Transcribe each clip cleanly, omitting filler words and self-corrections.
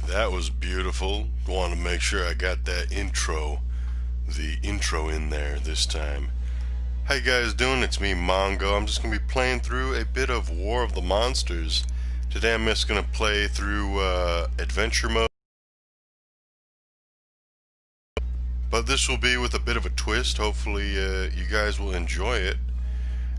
That was beautiful. Want to make sure I got the intro in there this time. How you guys doing? It's me, Mongo. I'm just going to be playing through a bit of War of the Monsters. Today I'm just going to play through adventure mode. But this will be with a bit of a twist. Hopefully you guys will enjoy it.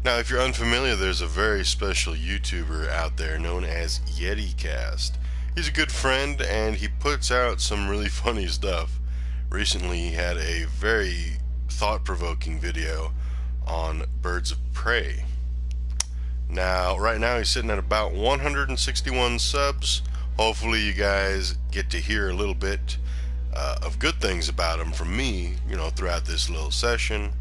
Now, if you're unfamiliar, there's a very special YouTuber out there known as Alika. He's a good friend, and he puts out some really funny stuff. Recently, he had a very thought-provoking video on birds of prey. Now, right now, he's sitting at about 161 subs. Hopefully, you guys get to hear a little bit of good things about him from me, throughout this little session.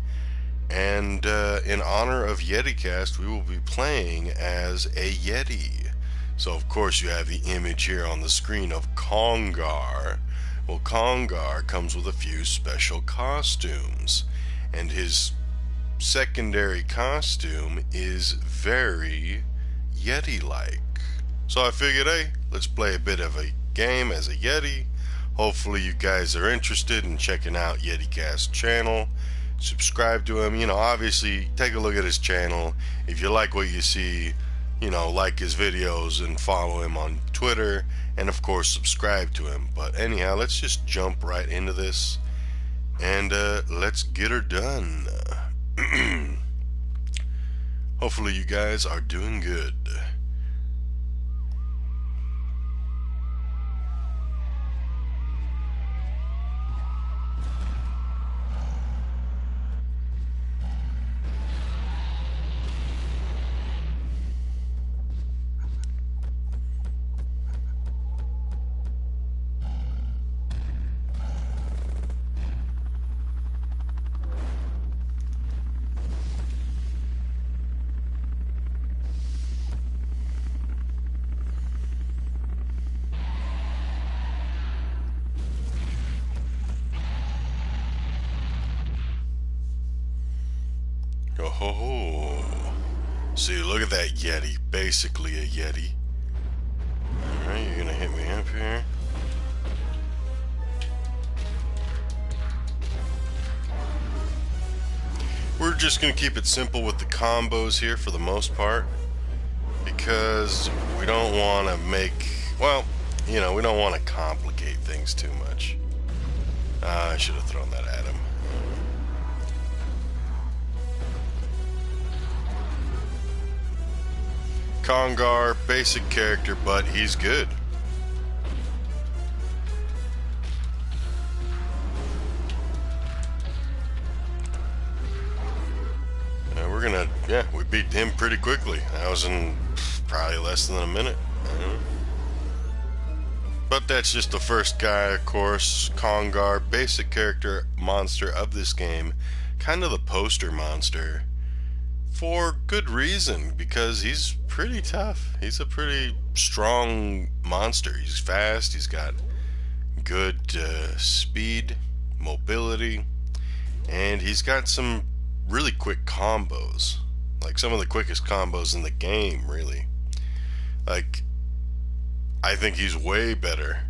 And in honor of YetiCast, we will be playing as a Yeti. So of course you have the image here on the screen of Kongar. Well, Kongar comes with a few special costumes, and his secondary costume is very Yeti-like. So I figured, hey, let's play a bit of a game as a Yeti. Hopefully you guys are interested in checking out YetiCast's channel. Subscribe to him, obviously take a look at his channel. If you like what you see, like his videos and follow him on Twitter, and of course subscribe to him. But anyhow, let's just jump right into this and let's get her done. Hopefully you guys are doing good. Oh, see, look at that Yeti. Basically a Yeti. Alright, you're gonna hit me up here. We're just gonna keep it simple with the combos here for the most part, because we don't want to make, we don't want to complicate things too much. I should have thrown that at him. Kongar, basic character, but he's good. We beat him pretty quickly. That was in probably less than a minute. But that's just the first guy, of course. Kongar, basic character, monster of this game. Kind of the poster monster. For good reason, because he's pretty tough. He's a pretty strong monster. He's fast, he's got good speed, mobility, and he's got some really quick combos. Like some of the quickest combos in the game, really. Like, I think he's way better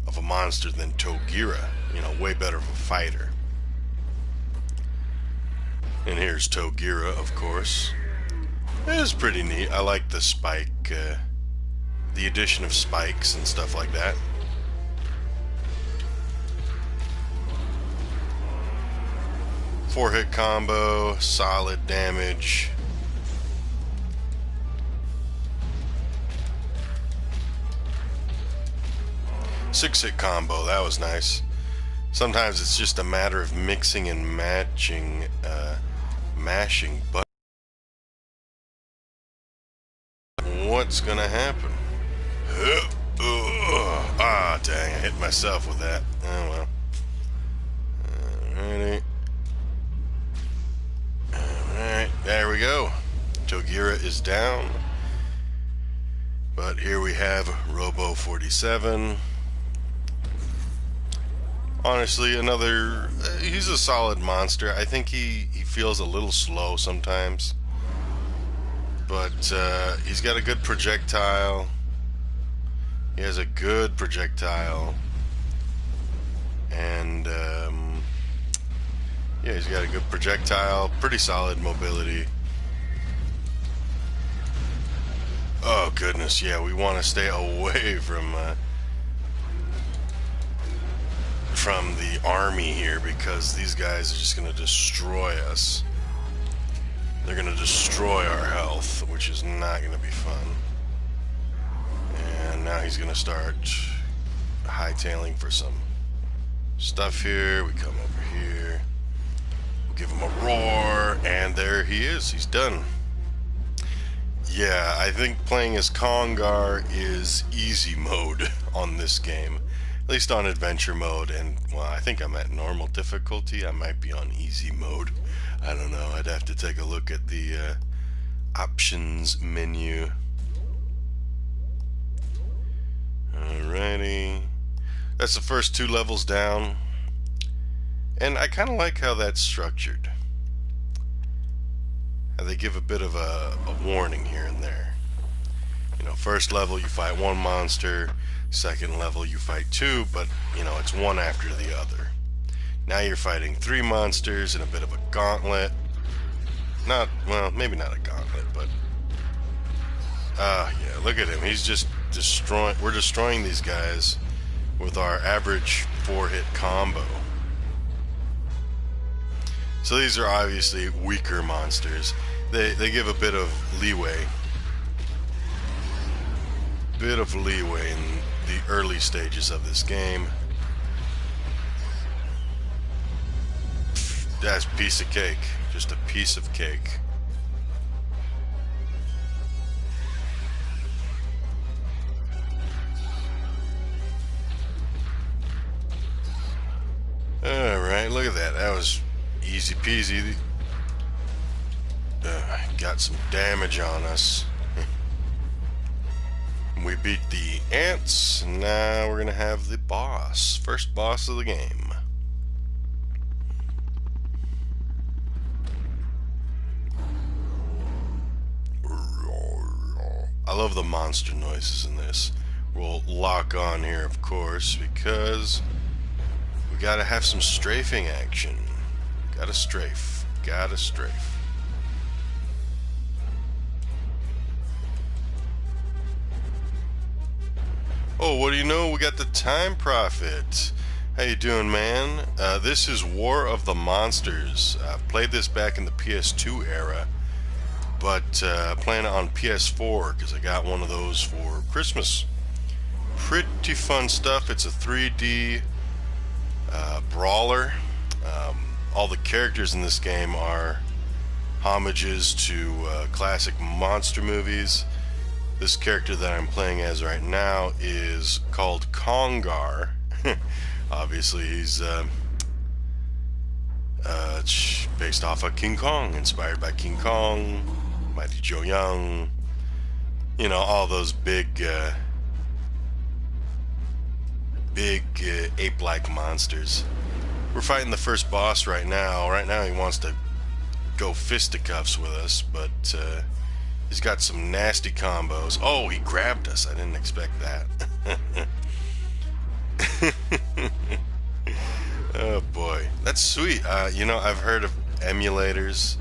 of a monster than Togira. Way better of a fighter. And here's Togira, of course. It is pretty neat. I like the spike, the addition of spikes and stuff like that. Four-hit combo, solid damage. Six-hit combo, that was nice. Sometimes it's just a matter of mixing and mashing buttons. What's gonna happen? Ah, dang, I hit myself with that. Oh well. Alrighty. Alright, there we go. Togira is down. But here we have Robo 47. Honestly, he's a solid monster. I think he feels a little slow sometimes. But he's got a good projectile. He has a good projectile. And, yeah, he's got a good projectile. Pretty solid mobility. Oh, goodness, yeah, we want to stay away from the army here, because these guys are just going to destroy us. They're going to destroy our health, which is not going to be fun. And now he's going to start hightailing for some stuff here. We come over here. We'll give him a roar, and there he is. He's done. Yeah, I think playing as Kongar is easy mode on this game. At least on adventure mode, and, well, I think I'm at normal difficulty. I might be on easy mode. I don't know. I'd have to take a look at the options menu. Alrighty. That's the first 2 levels down. And I kind of like how that's structured. How they give a bit of a warning here and there. You know, first level you fight 1 monster, second level you fight 2, but, you know, it's one after the other. Now you're fighting 3 monsters in a bit of a gauntlet. Not, well, maybe not a gauntlet, but... yeah, look at him. He's just destroying... We're destroying these guys with our average 4-hit combo. So these are obviously weaker monsters. They give a bit of leeway. Bit of leeway in the early stages of this game. That's a piece of cake. Just a piece of cake. Alright, look at that. That was easy peasy. Got some damage on us. We beat the ants. Now we're gonna have the boss. First boss of the game. I love the monster noises in this. We'll lock on here, of course, because we gotta have some strafing action. Gotta strafe. Gotta strafe. Oh, what do you know? We got the Time Prophet. How you doing, man? This is War of the Monsters. I've played this back in the PS2 era, but playing it on PS4 because I got one of those for Christmas. Pretty fun stuff. It's a 3D brawler. All the characters in this game are homages to classic monster movies. This character that I'm playing as right now is called Kongar. Obviously, he's based off of King Kong, inspired by King Kong, Mighty Joe Young. You know, all those big ape-like monsters. We're fighting the first boss right now. Right now, he wants to go fisticuffs with us, but he's got some nasty combos. Oh, he grabbed us. I didn't expect that. Oh boy, that's sweet. You know, I've heard of emulators.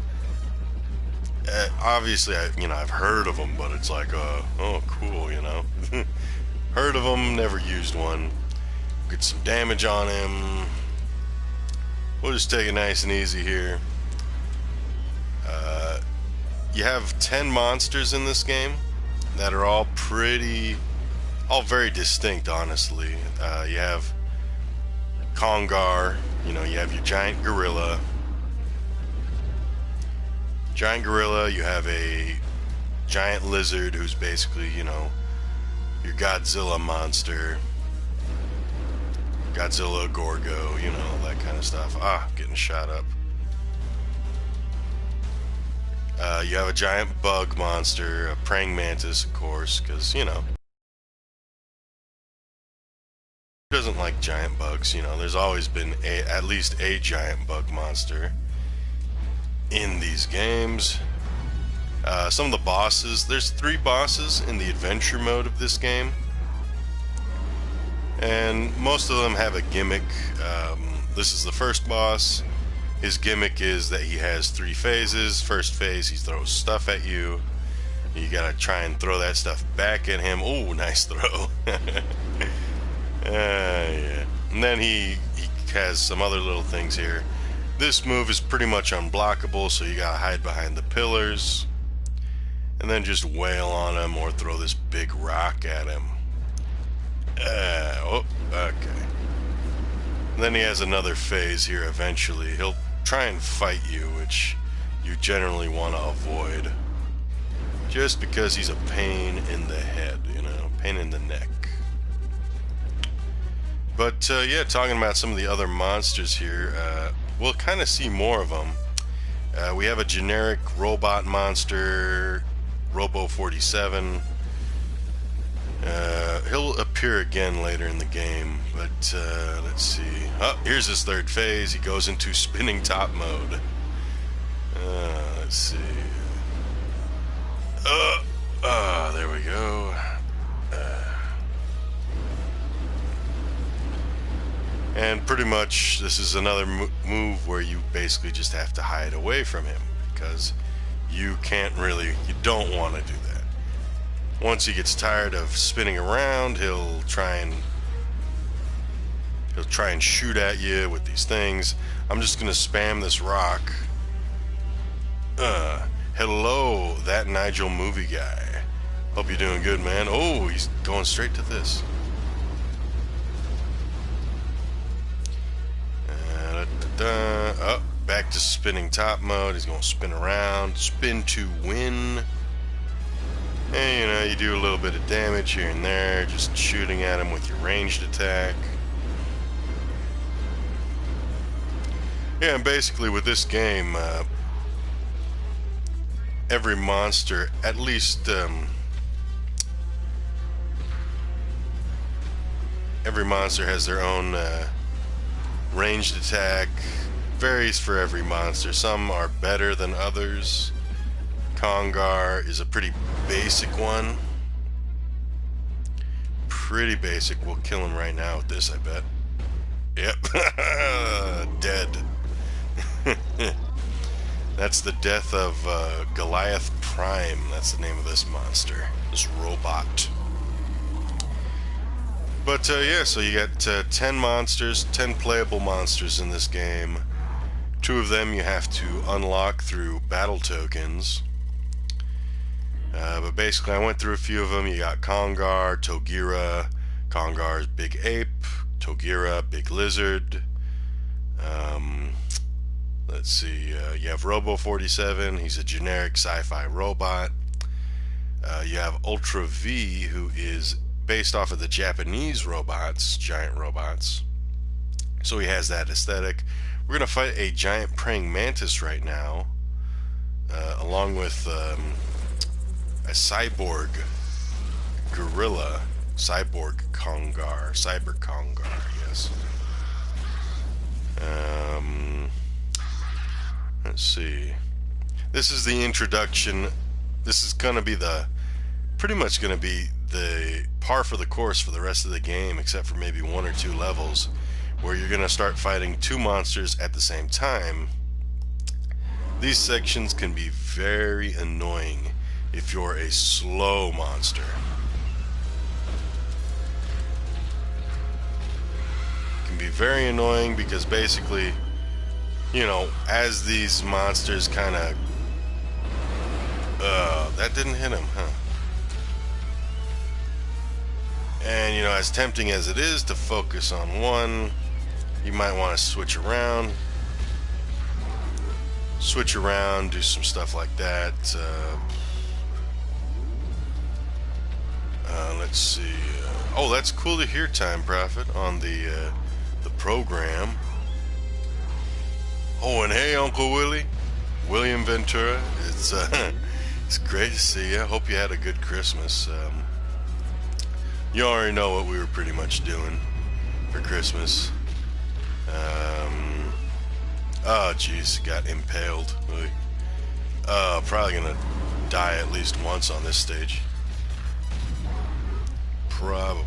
Obviously, I've heard of them, but it's like, oh, cool, you know. Heard of them, never used one. Get some damage on him. We'll just take it nice and easy here. You have 10 monsters in this game that are all very distinct, honestly. You have Kongar, you know, you have your giant gorilla. You have a giant lizard who's basically, you know, your Godzilla monster. Godzilla, Gorgo, you know, that kind of stuff. Getting shot up. You have a giant bug monster, a praying mantis, of course, because, you know, who doesn't like giant bugs? You know, there's always been at least a giant bug monster in these games. Some of the bosses, there's 3 bosses in the adventure mode of this game. And most of them have a gimmick. This is the first boss. His gimmick is that he has 3 phases. First phase, he throws stuff at you. You gotta try and throw that stuff back at him. Oh, nice throw. Yeah. And then he has some other little things here. This move is pretty much unblockable, so you gotta hide behind the pillars. And then just wail on him or throw this big rock at him. Oh, okay. And then he has another phase here eventually. He'll try and fight you, which you generally want to avoid. Just because he's a pain in the head, you know, pain in the neck. But yeah, talking about some of the other monsters here, we'll kind of see more of them. We have a generic robot monster, Robo 47. He'll appear again later in the game, but let's see. Oh, here's his third phase. He goes into spinning top mode. Let's see. There we go. And pretty much this is another move where you basically just have to hide away from him, because you don't want to do that. Once he gets tired of spinning around, he'll try and shoot at you with these things. I'm just gonna spam this rock. Hello, that Nigel movie guy. Hope you're doing good, man. Oh, he's going straight to this. Oh, back to spinning top mode. He's gonna spin around, spin to win. And you know, you do a little bit of damage here and there, just shooting at him with your ranged attack. Yeah, and basically with this game, every monster, at least every monster has their own ranged attack. Varies for every monster. Some are better than others. Kongar is a pretty basic one. Pretty basic. We'll kill him right now with this, I bet. Yep. Dead. That's the death of Goliath Prime. That's the name of this monster. This robot. But yeah, so you got 10 monsters, 10 playable monsters in this game. 2 of them you have to unlock through battle tokens. But basically I went through a few of them. You got Kongar, Togira. Kongar's big ape. Togira, big lizard. Let's see, you have Robo 47. He's a generic sci-fi robot. You have Ultra V, who is based off of the Japanese robots, giant robots. So he has that aesthetic. We're going to fight a giant praying mantis right now, along with a cyborg gorilla, cyborg Kongar, cyber Kongar, yes. Let's see. This is the introduction. This is going to be pretty much going to be the par for the course for the rest of the game, except for maybe 1 or 2 levels, where you're going to start fighting 2 monsters at the same time. These sections can be very annoying if you're a slow monster. It can be very annoying because basically, you know, as these monsters kind of... that didn't hit him, huh? And, you know, as tempting as it is to focus on one, you might want to switch around. Switch around, do some stuff like that. Let's see. Oh, that's cool to hear, Time Prophet, on the program. Oh, and hey, Uncle Willie, William Ventura. It's it's great to see you. Hope you had a good Christmas. You already know what we were pretty much doing for Christmas. Oh, jeez, got impaled. Probably gonna die at least once on this stage. Probably.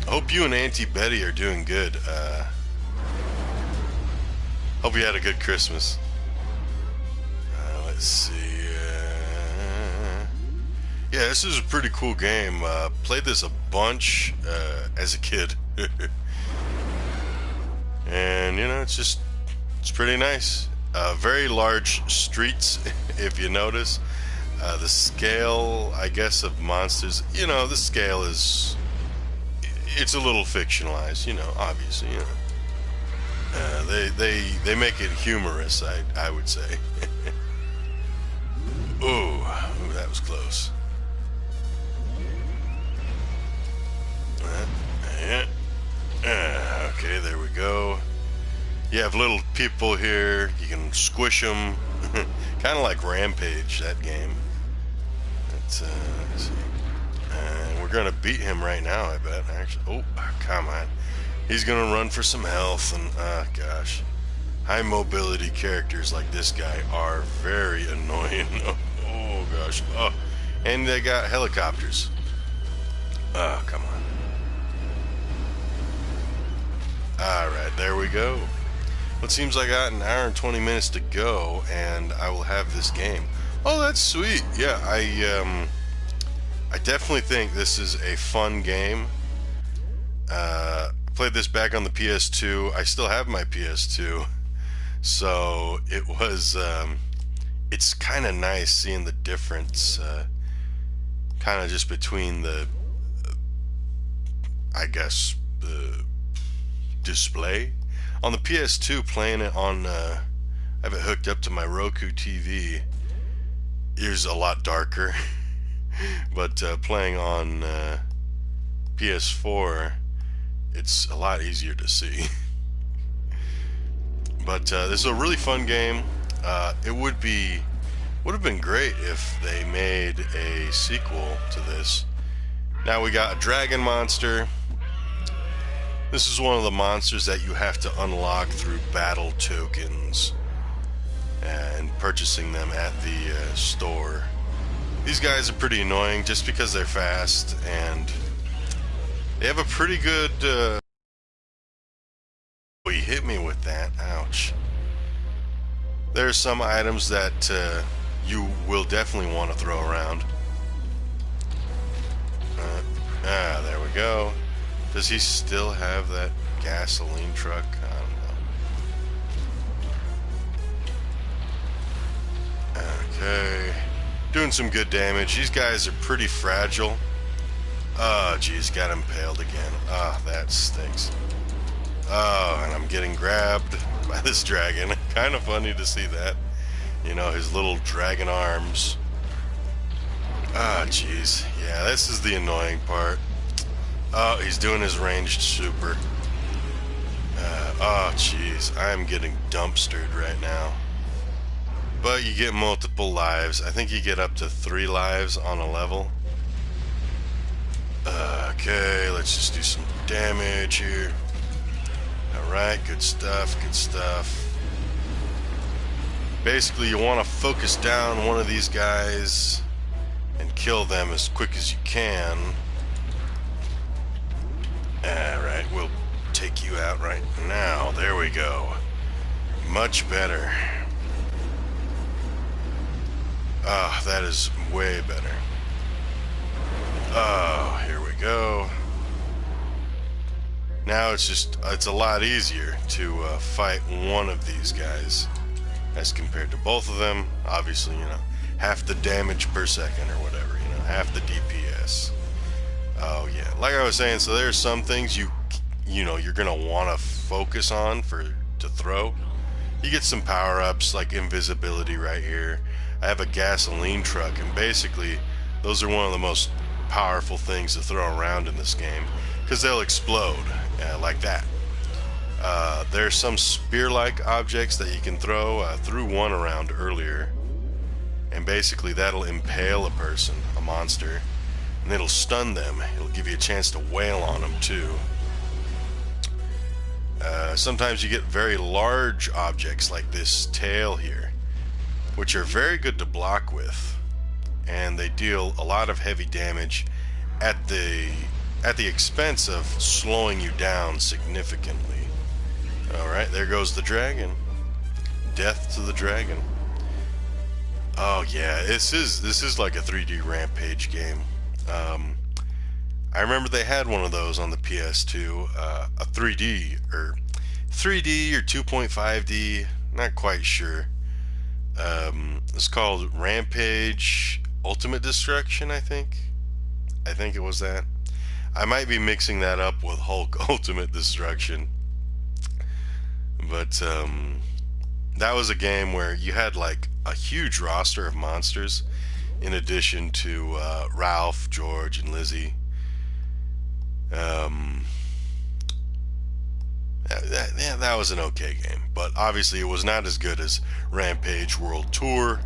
Hope you and Auntie Betty are doing good. Hope you had a good Christmas. Let's see. Yeah, this is a pretty cool game. Played this a bunch as a kid. And, you know, it's pretty nice. Very large streets, if you notice. The scale, I guess, of monsters, you know, the scale is, it's a little fictionalized, you know, obviously, you know. They make it humorous, I would say. Ooh, that was close. Okay, there we go. You have little people here. You can squish them. Kind of like Rampage, that game. Let's see. And we're going to beat him right now, I bet. Actually, oh, come on. He's going to run for some health. And, gosh. High mobility characters like this guy are very annoying. Oh, gosh. Oh, and they got helicopters. Oh, come on. Alright, there we go. Well, it seems like I got an hour and 20 minutes to go, and I will have this game. Oh, that's sweet. Yeah, I definitely think this is a fun game. I played this back on the PS2. I still have my PS2. So it was, it's kind of nice seeing the difference, kind of just between the, I guess, the display. On the PS2, playing it on, I have it hooked up to my Roku TV, is a lot darker. But playing on PS4, it's a lot easier to see. But this is a really fun game. It would have been great if they made a sequel to this. Now we got a dragon monster. This is one of the monsters that you have to unlock through battle tokens and purchasing them at the store. These guys are pretty annoying just because they're fast, and they have a pretty good... Oh, he hit me with that. Ouch. There's some items that you will definitely want to throw around. There we go. Does he still have that gasoline truck? I don't know. Okay. Doing some good damage. These guys are pretty fragile. Oh, geez, got impaled again. Ah, that stinks. Oh, and I'm getting grabbed by this dragon. Kind of funny to see that. You know, his little dragon arms. Ah, jeez. Yeah, this is the annoying part. Oh, he's doing his ranged super. Oh, jeez. I'm getting dumpstered right now. But you get multiple lives. I think you get up to 3 lives on a level. Okay, let's just do some damage here. Alright, good stuff, good stuff. Basically, you want to focus down one of these guys and kill them as quick as you can. Alright, we'll take you out right now. There we go. Much better. Ah, that is way better. Oh, here we go. Now it's a lot easier to fight one of these guys as compared to both of them. Obviously, you know, half the damage per second or whatever, you know, half the DPS. Oh yeah, like I was saying, so there's some things you know you're gonna want to focus on to throw. You get some power-ups like invisibility right here. I have a gasoline truck, and basically those are one of the most powerful things to throw around in this game because they'll explode like that. There's some spear-like objects that you can throw. Threw one around earlier, and basically that'll impale a person, a monster, and it'll stun them. It'll give you a chance to wail on them too. Sometimes you get very large objects like this tail here, which are very good to block with, and they deal a lot of heavy damage at the at the expense of slowing you down significantly. Alright, there goes the dragon. Death to the dragon. Oh yeah, this is like a 3D Rampage game. I remember they had one of those on the PS2, a 3D or 2.5D, not quite sure. It's called Rampage Ultimate Destruction, I think. I think it was that. I might be mixing that up with Hulk Ultimate Destruction. But that was a game where you had like a huge roster of monsters in addition to Ralph, George, and Lizzie. That was an okay game, but obviously it was not as good as Rampage World Tour,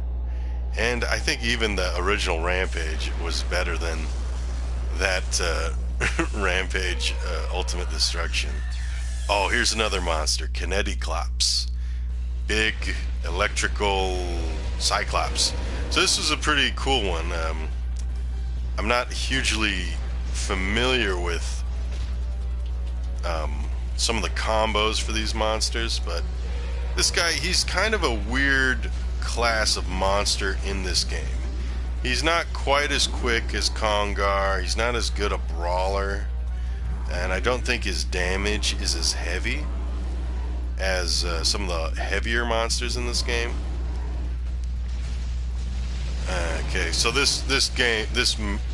and I think even the original Rampage was better than that Rampage Ultimate Destruction. Oh, here's another monster, Kineticlops. Big electrical Cyclops. So this is a pretty cool one. I'm not hugely familiar with some of the combos for these monsters, but this guy, he's kind of a weird class of monster in this game. He's not quite as quick as Kongar, he's not as good a brawler, and I don't think his damage is as heavy as some of the heavier monsters in this game. Okay, so this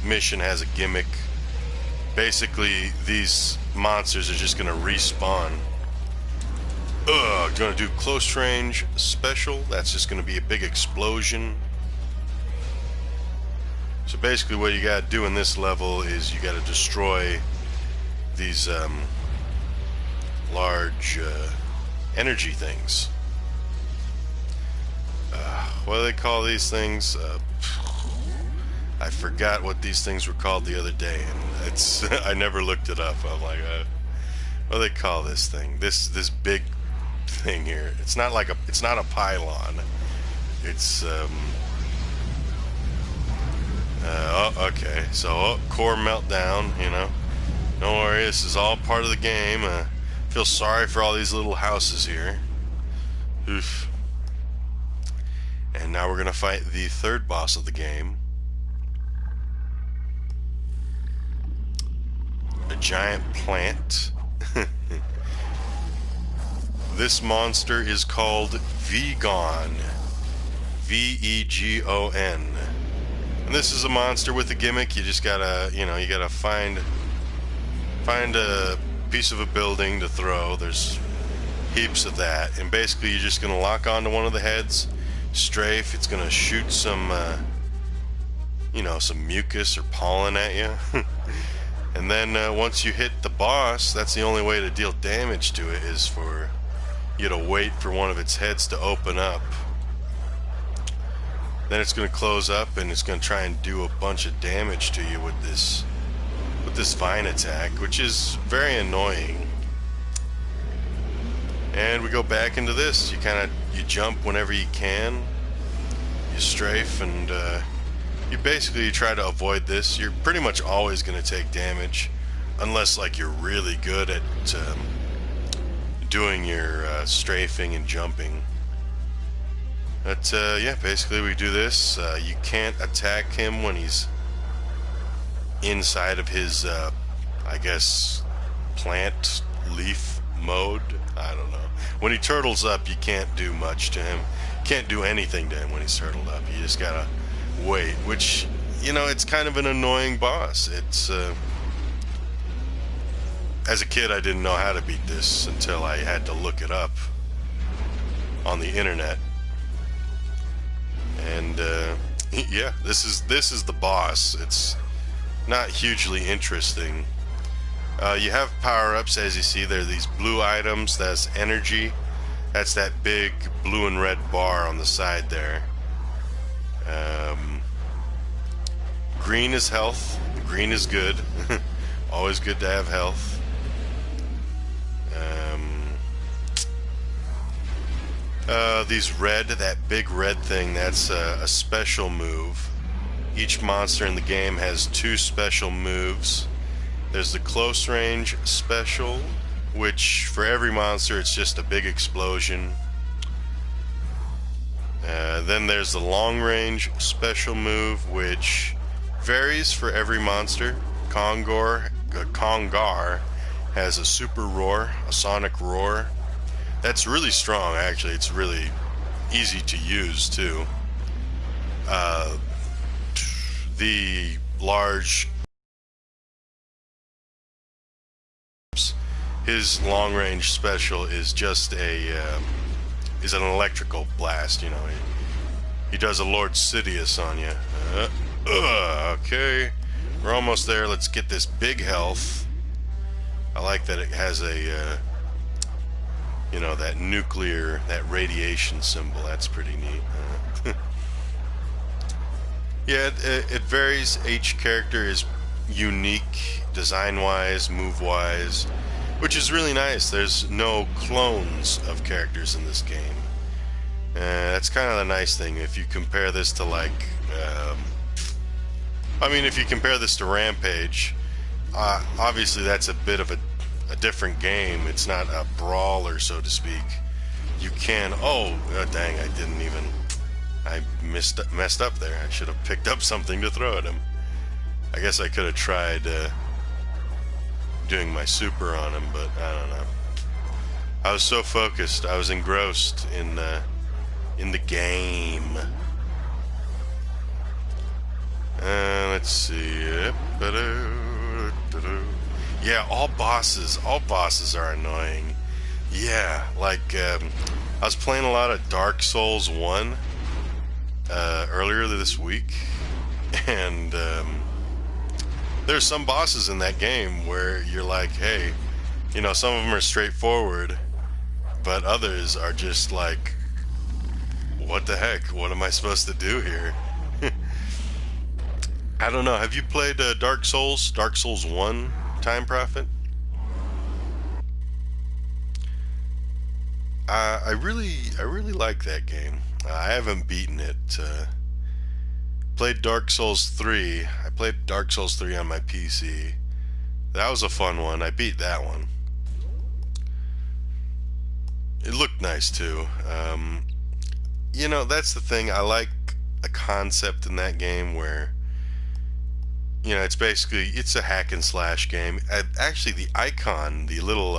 mission has a gimmick. Basically, these monsters are just gonna respawn. Gonna do close range special. That's just gonna be a big explosion. So basically what you gotta do in this level is you gotta destroy these large energy things. What do they call these things? I forgot what these things were called the other day, and it's I never looked it up. I'm like, what do they call this thing? This big thing here. It's not a pylon. It's okay. So core meltdown. You know, don't worry. This is all part of the game. Feel sorry for all these little houses here. Oof. And now we're gonna fight the third boss of the game. A giant plant. This monster is called Vegon. V-E-G-O-N. And this is a monster with a gimmick. You just gotta, you gotta find a piece of a building to throw. There's heaps of that. And basically you're just gonna lock onto one of the heads, strafe, it's gonna shoot some, some mucus or pollen at you. And then once you hit the boss, that's the only way to deal damage to it, is for you to wait for one of its heads to open up. Then it's going to close up and it's going to try and do a bunch of damage to you with this vine attack, which is very annoying. And we go back into this. You jump whenever you can. You strafe and you basically try to avoid this. You're pretty much always going to take damage, unless like you're really good at doing your strafing and jumping. But yeah, basically we do this. You can't attack him when he's inside of his, I guess, plant leaf mode. I don't know. When he turtles up, you can't do much to him. Can't do anything to him when he's turtled up. You just gotta wait, which, it's kind of an annoying boss. It's as a kid I didn't know how to beat this until I had to look it up on the internet. And yeah, this is the boss. It's not hugely interesting. You have power-ups, as you see. There are these blue items. That's energy. That's that big blue and red bar on the side there. Green is health. Green is good. Always good to have health. These red, that big red thing, that's a special move. Each monster in the game has 2 special moves, There's the close range special, which for every monster it's just a big explosion. Then there's the long range special move, which varies for every monster. Kongar has a super roar, a sonic roar. That's really strong, actually. It's really easy to use, too. The large... His long-range special is just is an electrical blast, you know. He does a Lord Sidious on you. Okay. We're almost there. Let's get this big health. I like that it has a, you know, that nuclear, that radiation symbol. That's pretty neat. Yeah, it varies. Each character is unique, design-wise, move-wise, which is really nice. There's no clones of characters in this game. That's kind of the nice thing. If you compare this to, like, I mean, if you compare this to Rampage, obviously that's a bit of a different game. It's not a brawler, so to speak. You can... Oh, dang, I didn't even... I messed up there. I should have picked up something to throw at him. I guess I could have tried doing my super on him, but I don't know. I was so focused. I was engrossed in the game. Let's see. Yeah, all bosses are annoying. Yeah, like I was playing a lot of Dark Souls 1 earlier this week, and there's some bosses in that game where you're like, hey, you know, some of them are straightforward, but others are just like, what the heck? What am I supposed to do here? I don't know. Have you played Dark Souls 1, Time Prophet? I really like that game. I haven't beaten it. Played Dark Souls 3. I played Dark Souls 3 on my PC. That was a fun one. I beat that one. It looked nice too. You know, that's the thing. I like a concept in that game where, you know, it's a hack and slash game. Actually, the icon, the little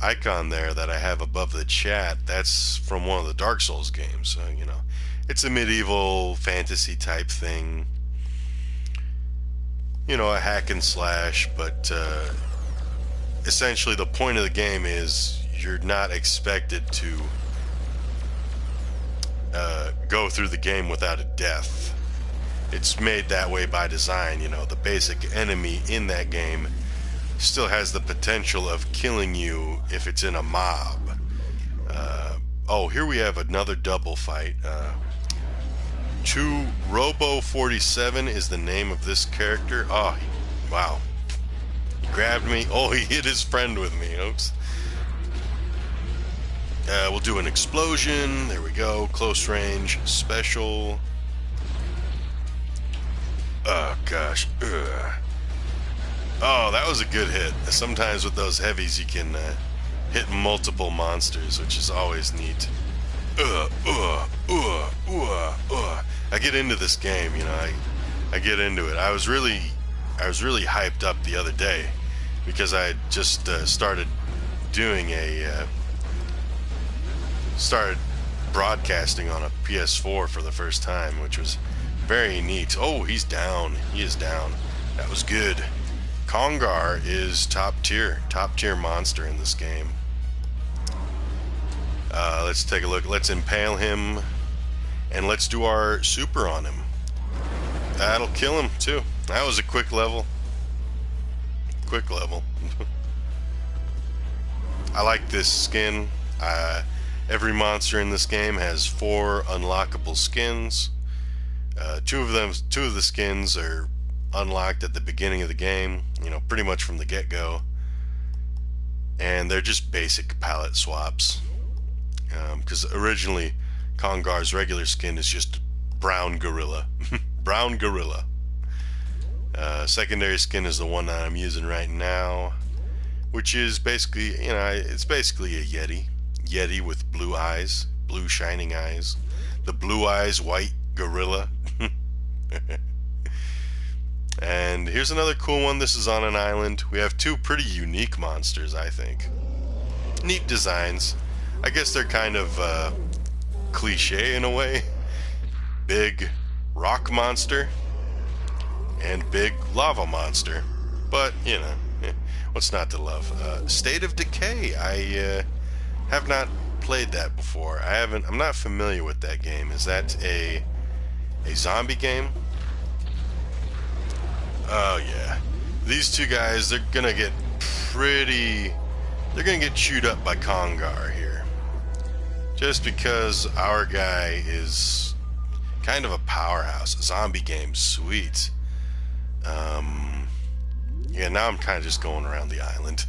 icon there that I have above the chat, that's from one of the Dark Souls games. So, you know, it's a medieval fantasy type thing. You know, a hack and slash, but essentially the point of the game is you're not expected to go through the game without a death. It's made that way by design. You know, the basic enemy in that game still has the potential of killing you if it's in a mob. Oh, here we have another double fight. Robo 47 is the name of this character. Oh, wow. He grabbed me. Oh, he hit his friend with me. Oops. We'll do an explosion. There we go. Close range special. Oh, gosh. Ugh. Oh, that was a good hit. Sometimes with those heavies you can hit multiple monsters, which is always neat. I get into this game, you know. I get into it. I was really hyped up the other day because I just started broadcasting on a PS4 for the first time, which was very neat. Oh, he's down. He is down. That was good. Kongar is top tier monster in this game. Let's take a look. Let's impale him, and let's do our super on him. That'll kill him too. That was a quick level. I like this skin. Every monster in this game has 4 unlockable skins. Two of the skins are unlocked at the beginning of the game, you know, pretty much from the get-go, and they're just basic palette swaps, because originally Kongar's regular skin is just brown gorilla. Brown gorilla. Secondary skin is the one that I'm using right now, which is basically, you know, it's basically a Yeti. Yeti with blue eyes, blue shining eyes. The blue eyes white gorilla. And here's another cool one. This is on an island. We have two pretty unique monsters, I think. Neat designs. I guess they're kind of cliche in a way. Big rock monster and big lava monster. But, you know, what's not to love? State of Decay. I have not played that before. I'm not familiar with that game. Is that a zombie game? Oh yeah. These two guys, they're gonna get chewed up by Kongar here. Just because our guy is kind of a powerhouse. Zombie game, sweet. Yeah, now I'm kind of just going around the island.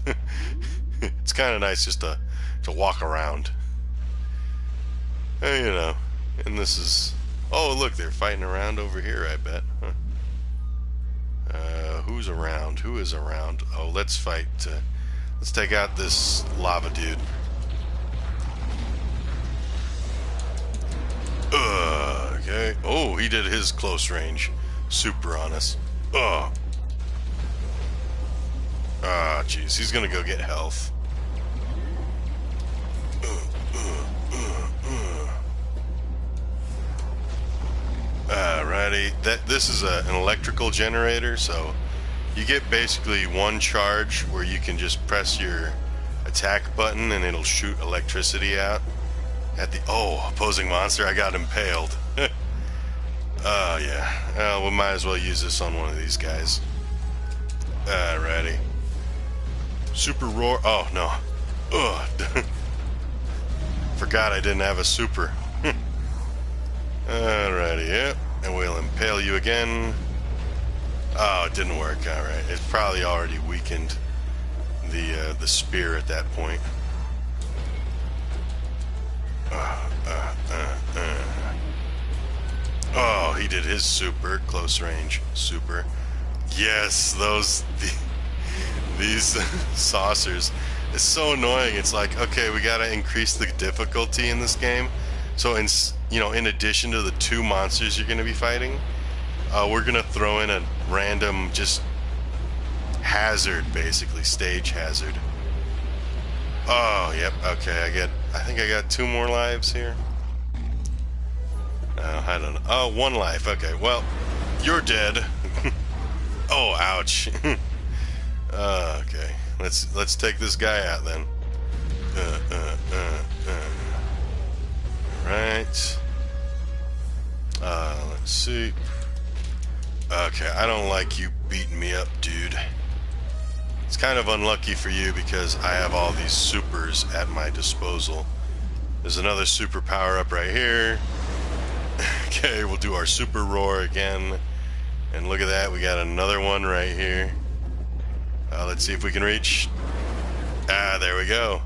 It's kind of nice just to walk around. You know, and this is... Oh, look, they're fighting around over here, I bet. Huh. Who's around? Who is around? Oh, let's fight. Let's take out this lava dude. Okay. Oh, he did his close range super on us. Oh. Ah, jeez. He's gonna go get health. Alrighty. This is an electrical generator, so you get basically one charge where you can just press your attack button and it'll shoot electricity out at the... Oh, opposing monster, I got impaled. Oh, yeah. Well, we might as well use this on one of these guys. Alrighty. Super roar... Oh, no. Ugh. Forgot I didn't have a super. Alrighty, yep. And we'll impale you again. Oh, it didn't work. Alright. It's probably already weakened the spear at that point. Oh, he did his super. Close range super. Yes, these saucers. It's so annoying. It's like, okay, we gotta increase the difficulty in this game. So, in addition to the two monsters you're going to be fighting, we're going to throw in a random just hazard, basically, stage hazard. Oh, yep, okay, I think I got 2 more lives here. I don't know. Oh, 1 life, okay, well, you're dead. Oh, ouch. Okay, let's take this guy out then. Right. Let's see. Okay, I don't like you beating me up, dude. It's kind of unlucky for you because I have all these supers at my disposal. There's another super power up right here. Okay, we'll do our super roar again. And look at that, we got another one right here. Let's see if we can reach. Ah, there we go.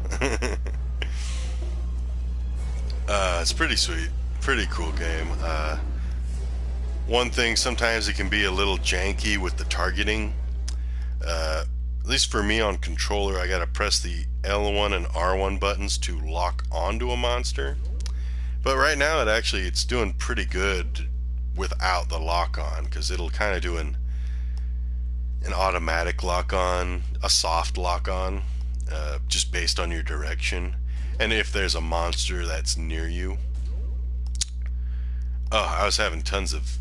It's pretty sweet. Pretty cool game. One thing, sometimes it can be a little janky with the targeting. At least for me on controller, I gotta press the L1 and R1 buttons to lock onto a monster. But right now, it's doing pretty good without the lock on, because it'll kind of do an automatic lock on, a soft lock on, just based on your direction. And if there's a monster that's near you. Oh, I was having tons of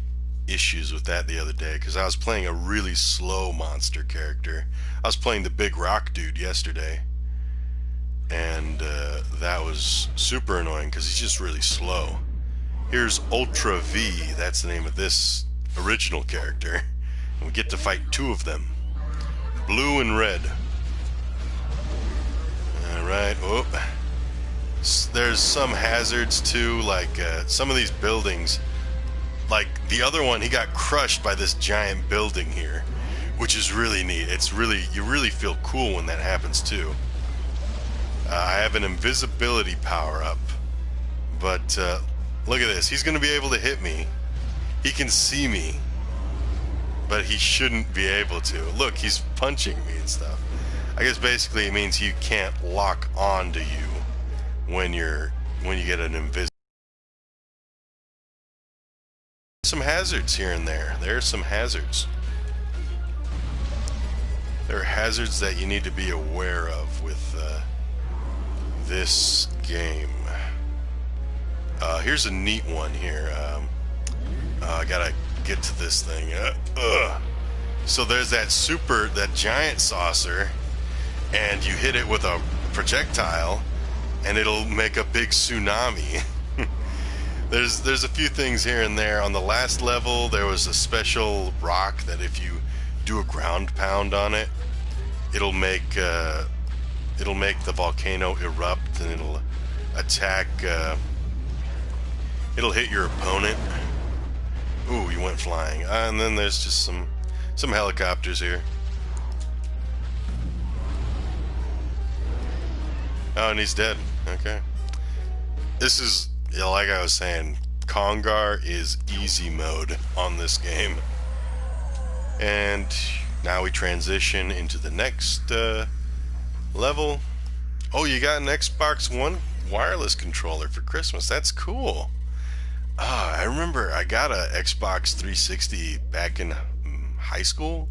issues with that the other day because I was playing a really slow monster character. I was playing the big rock dude yesterday. And that was super annoying because he's just really slow. Here's Ultra V, that's the name of this original character. And we get to fight 2 of them. Blue and red. Alright, oh. There's some hazards too, like some of these buildings, like the other one, he got crushed by this giant building here, which is really neat. You really feel cool when that happens too. I have an invisibility power up, but look at this, he's gonna be able to hit me. He can see me. but he shouldn't be able to. Look, he's punching me and stuff. I guess basically it means you can't lock on to you when you get an invisible. Some hazards here and there. There are some hazards. There are hazards that you need to be aware of with this game. Here's a neat one here. I gotta get to this thing. So there's that giant saucer, and you hit it with a projectile, and it'll make a big tsunami. There's a few things here and there. On the last level, there was a special rock that if you do a ground pound on it, it'll make the volcano erupt, and it'll attack. It'll hit your opponent. Ooh, you went flying. And then there's just some helicopters here. Oh, and he's dead. Okay. This is, like I was saying, Kongar is easy mode on this game. And now we transition into the next level. Oh, you got an Xbox One wireless controller for Christmas. That's cool. I remember I got a Xbox 360 back in high school.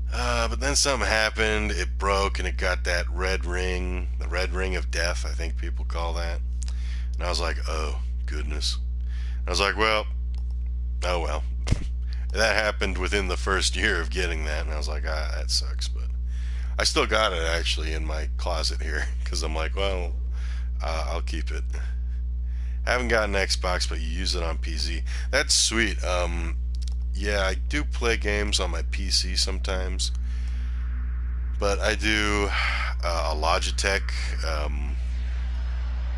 But then something happened. It broke and it got that red ring, the red ring of death, I think people call that. And I was like, oh, goodness. I was like, well, oh well. That happened within the first year of getting that, and I was like, that sucks. But I still got it actually in my closet here, because I'm like, well, I'll keep it. I haven't got an Xbox, but you use it on PC. That's sweet. Yeah, I do play games on my PC sometimes, but I do a Logitech.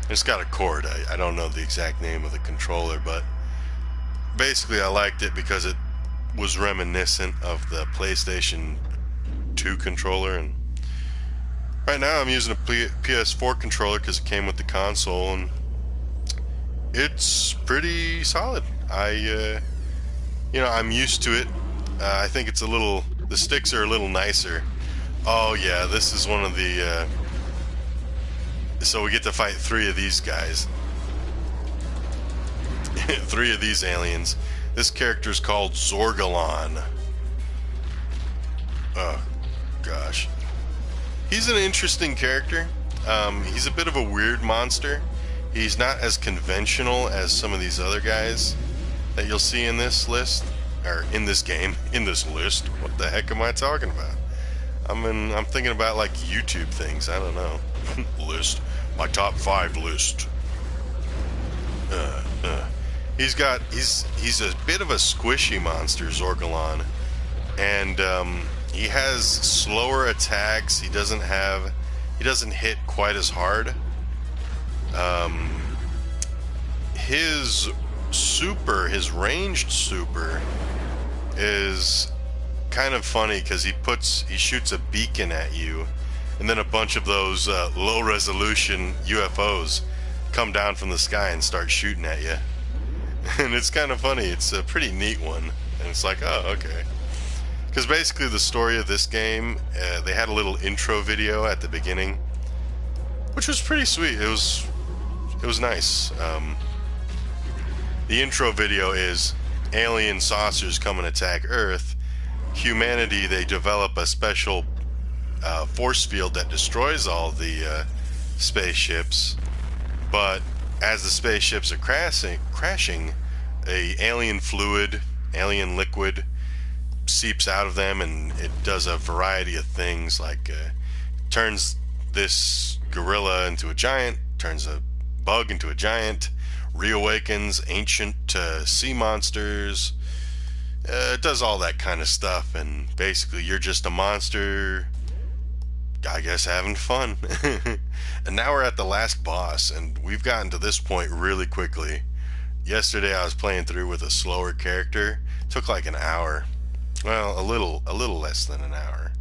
It's got a cord. I don't know the exact name of the controller, but basically I liked it because it was reminiscent of the PlayStation 2 controller. And right now I'm using a PS4 controller because it came with the console, and it's pretty solid. I'm used to it. I think it's the sticks are a little nicer. Oh yeah, this is one of the, so we get to fight 3 of these guys. 3 of these aliens. This character's called Zorgalon. Oh, gosh. He's an interesting character. He's a bit of a weird monster. He's not as conventional as some of these other guys that you'll see in this list, or in this game, in this list. What the heck am I talking about? I'm thinking about like YouTube things. I don't know. List. My top 5 list. He's a bit of a squishy monster, Zorgalon, and he has slower attacks. He doesn't hit quite as hard. His ranged super is kind of funny because he shoots a beacon at you, and then a bunch of those low resolution UFOs come down from the sky and start shooting at you. And it's kind of funny. It's a pretty neat one, and it's like, oh, okay. Because basically the story of this game, they had a little intro video at the beginning, which was pretty sweet. It was nice. The intro video is alien saucers come and attack Earth. Humanity, they develop a special force field that destroys all the spaceships, but as the spaceships are crashing, alien liquid seeps out of them, and it does a variety of things, like turns this gorilla into a giant, turns a bug into a giant, reawakens ancient sea monsters. It does all that kind of stuff, and basically you're just a monster, I guess, having fun. And now we're at the last boss, and we've gotten to this point really quickly. Yesterday I was playing through with a slower character. It took like an hour. Well, a little less than an hour,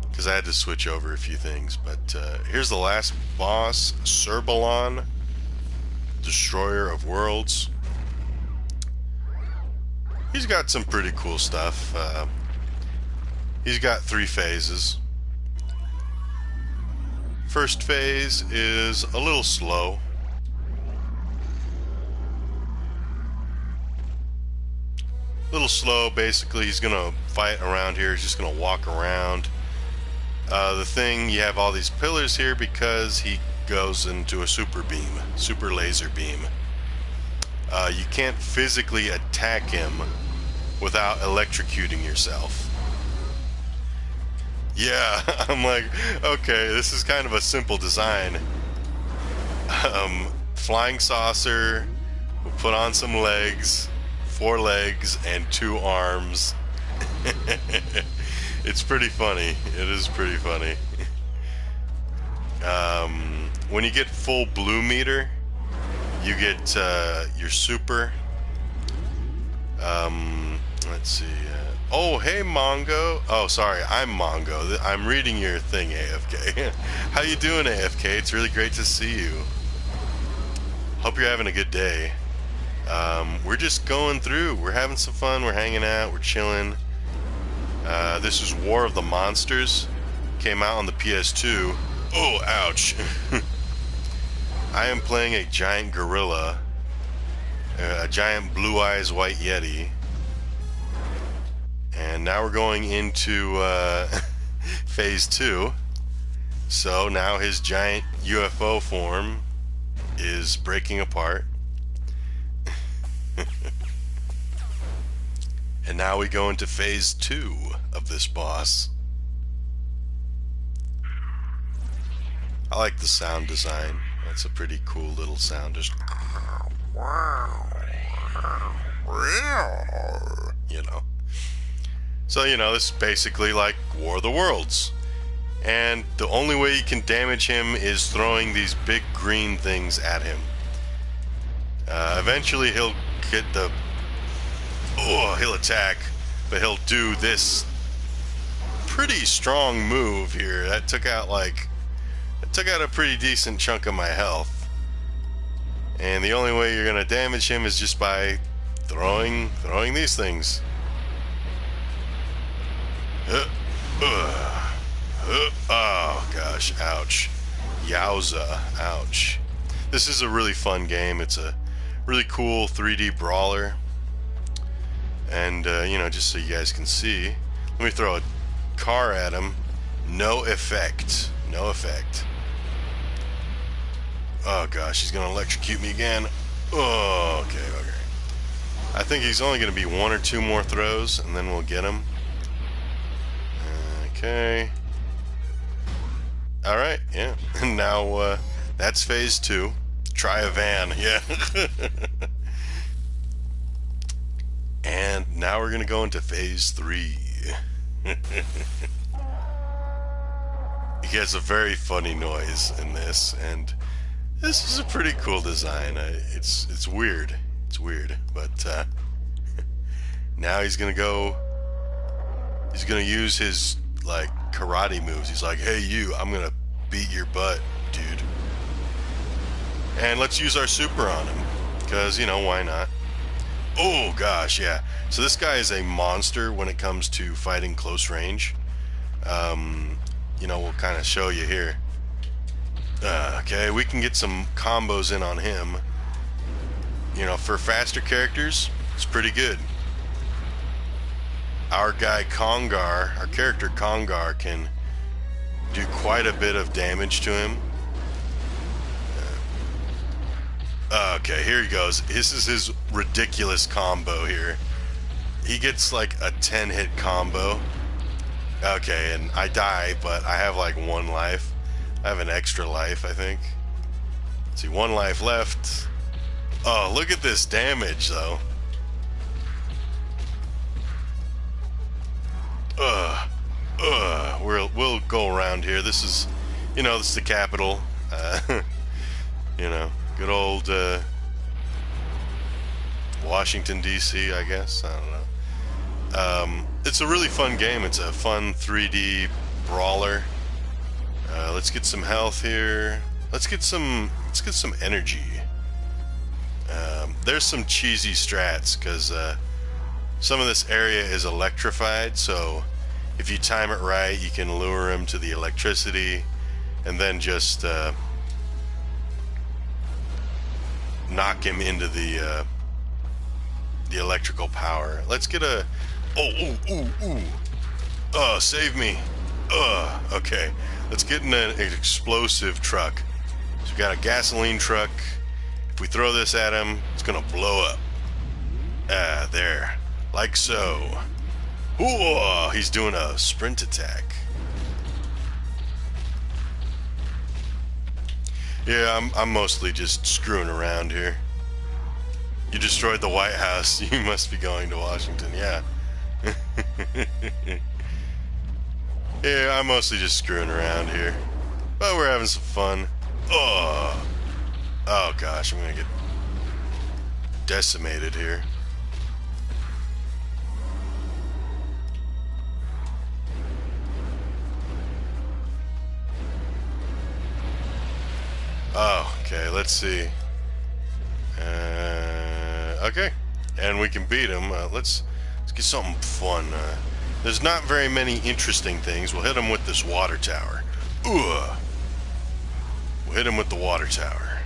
because I had to switch over a few things. But here's the last boss, Serbalon, Destroyer of Worlds. he's got some pretty cool stuff. He's got 3 phases. First phase is a little slow. Basically he's gonna fight around here. He's just gonna walk around. The thing, you have all these pillars here because he goes into a super laser beam. You can't physically attack him without electrocuting yourself. Yeah, I'm like, okay, this is kind of a simple design. Flying saucer, we'll put on some legs, 4 legs and 2 arms. It's pretty funny. It is pretty funny. When you get full blue meter, you get your super. Let's see. Oh, hey, Mongo. Oh, sorry, I'm Mongo. I'm reading your thing, AFK. How you doing, AFK? It's really great to see you. Hope you're having a good day. We're just going through. We're having some fun. We're hanging out. We're chilling. This is War of the Monsters. Came out on the PS2. Oh, ouch. I am playing a giant gorilla. A giant blue eyes white yeti. And now we're going into phase 2. So now his giant UFO form is breaking apart. And now we go into phase 2 of this boss. I like the sound design. That's a pretty cool little sound. Just, you know. So, you know, this is basically like War of the Worlds. And the only way you can damage him is throwing these big green things at him. Eventually he'll get the... Oh, he'll attack, but he'll do this pretty strong move here. That took out a pretty decent chunk of my health. And the only way you're gonna damage him is just by throwing these things. Oh gosh, ouch. Yowza, ouch. This is a really fun game. It's a really cool 3D brawler. And, you know, just so you guys can see, let me throw a car at him. No effect. No effect. Oh gosh, he's gonna electrocute me again. Oh, okay. I think he's only gonna be 1 or 2 more throws, and then we'll get him. Okay. Alright, yeah. Now, that's phase 2. Try a van, yeah. And now we're gonna go into phase 3. He has a very funny noise in this, and this is a pretty cool design. It's weird. It's weird, but now he's gonna use his like karate moves. He's like, hey you, I'm gonna beat your butt, dude. And let's use our super on him, because, you know, why not? Oh gosh, yeah. So this guy is a monster when it comes to fighting close range. You know, we'll kind of show you here. Okay, we can get some combos in on him. You know, for faster characters, it's pretty good. Our guy Kongar, our character Kongar, can do quite a bit of damage to him. Okay, here he goes. This is his ridiculous combo here. He gets like a 10-hit combo. Okay, and I die, but I have like 1 life. I have an extra life, I think. Let's see, 1 life left. Oh, look at this damage, though. We'll go around here. This is, you know, this is the capital. You know, good old Washington, D.C., I guess. I don't know. It's a really fun game. It's a fun 3D brawler. Let's get some health here. Let's get some energy. There's some cheesy strats, because some of this area is electrified, so if you time it right, you can lure him to the electricity and then just knock him into the electrical power. Let's get a... save me. Okay. Let's get in an explosive truck. So we got a gasoline truck. If we throw this at him, it's gonna blow up. There. Like so. Ooh, he's doing a sprint attack. Yeah, I'm mostly just screwing around here. You destroyed the White House. You must be going to Washington. Yeah. Yeah, I'm mostly just screwing around here. But we're having some fun. Oh gosh, I'm gonna get decimated here. Oh, okay, let's see. Okay, and we can beat him. Let's get something fun. There's not very many interesting things. We'll hit him with this water tower. We'll hit him with the water tower.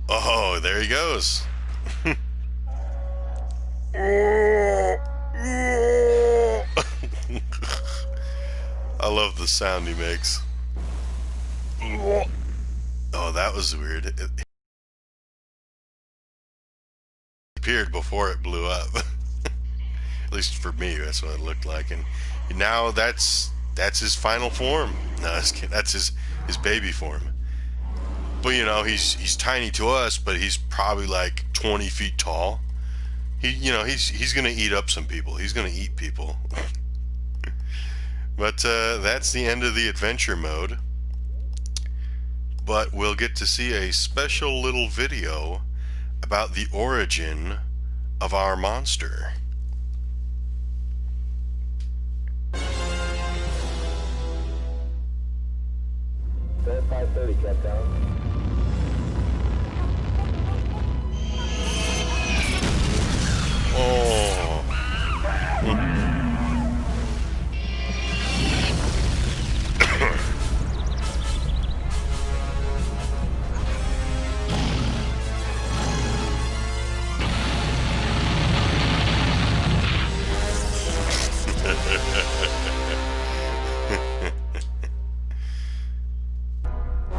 Oh, there he goes. I love the sound he makes. Oh, that was weird. It appeared before it blew up. At least for me, that's what it looked like. And now that's his final form. No, that's his baby form. But you know, he's tiny to us, but he's probably like 20 feet tall. He's gonna eat up some people. He's gonna eat people. But that's the end of the adventure mode. But we'll get to see a special little video about the origin of our monster. Stand 530, Captain.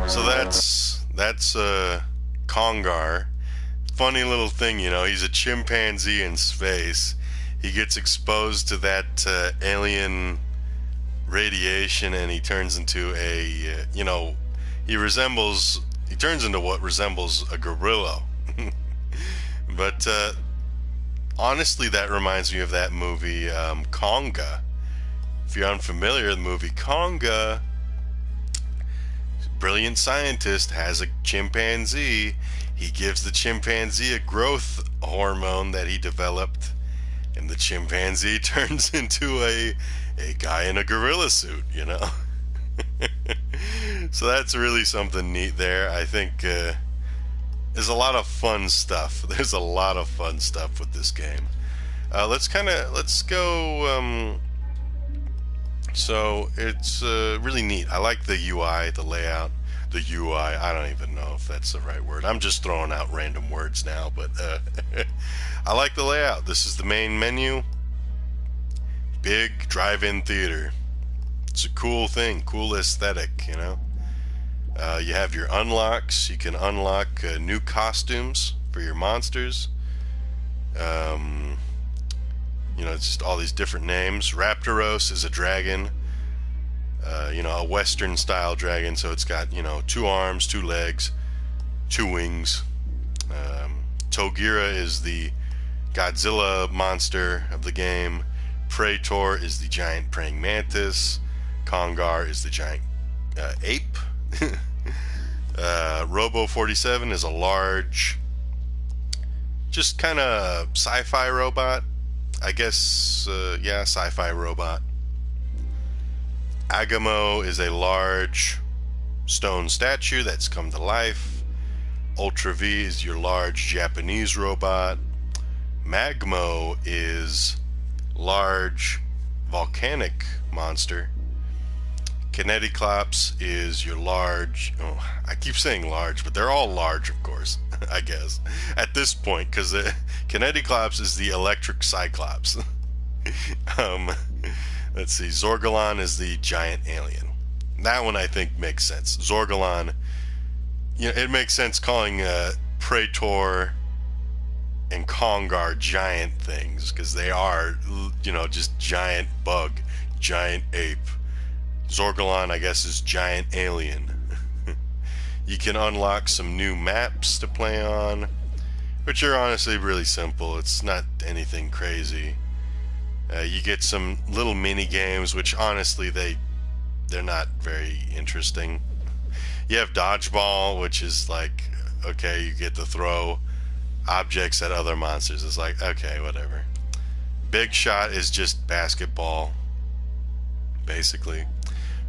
So that's Kongar. Funny little thing, you know, he's a chimpanzee in space. He gets exposed to that alien radiation and he turns into a, he turns into what resembles a gorilla. But honestly, that reminds me of that movie, Conga. If you're unfamiliar with the movie Conga, brilliant scientist has a chimpanzee. He gives the chimpanzee a growth hormone that he developed, and the chimpanzee turns into a guy in a gorilla suit, you know. So that's really something neat there. I think there's a lot of fun stuff. There's a lot of fun stuff with this game. Let's go. So it's really neat. I like the UI, the layout. The UI, I don't even know if that's the right word. I'm just throwing out random words now, but I like the layout. This is the main menu. Big drive-in theater. It's a cool thing, cool aesthetic, you know. You have your unlocks. You can unlock new costumes for your monsters. It's just all these different names. Raptoros is a dragon. A Western style dragon, so it's got, 2 arms, 2 legs, 2 wings. Togira is the Godzilla monster of the game. Praetor is the giant praying mantis. Kongar is the giant ape. Robo 47 is a large, just kind of sci-fi robot. I guess, sci-fi robot. Agamo is a large stone statue that's come to life. Ultra V is your large Japanese robot. Magmo is large volcanic monster. Kineticlops is your large. Oh, I keep saying large, but they're all large, of course. I guess at this point, because Kineticlops is the electric Cyclops. um, let's see. Zorgalon is the giant alien. That one I think makes sense. Zorgalon. It makes sense calling Praetor and Kongar giant things because they are, just giant bug, giant ape. Zorgalon, I guess, is giant alien. You can unlock some new maps to play on, which are honestly really simple. It's not anything crazy. You get some little mini games, which honestly they're not very interesting. You have dodgeball, which is like, okay, you get to throw objects at other monsters. It's like, okay, whatever. Big shot is just basketball, basically.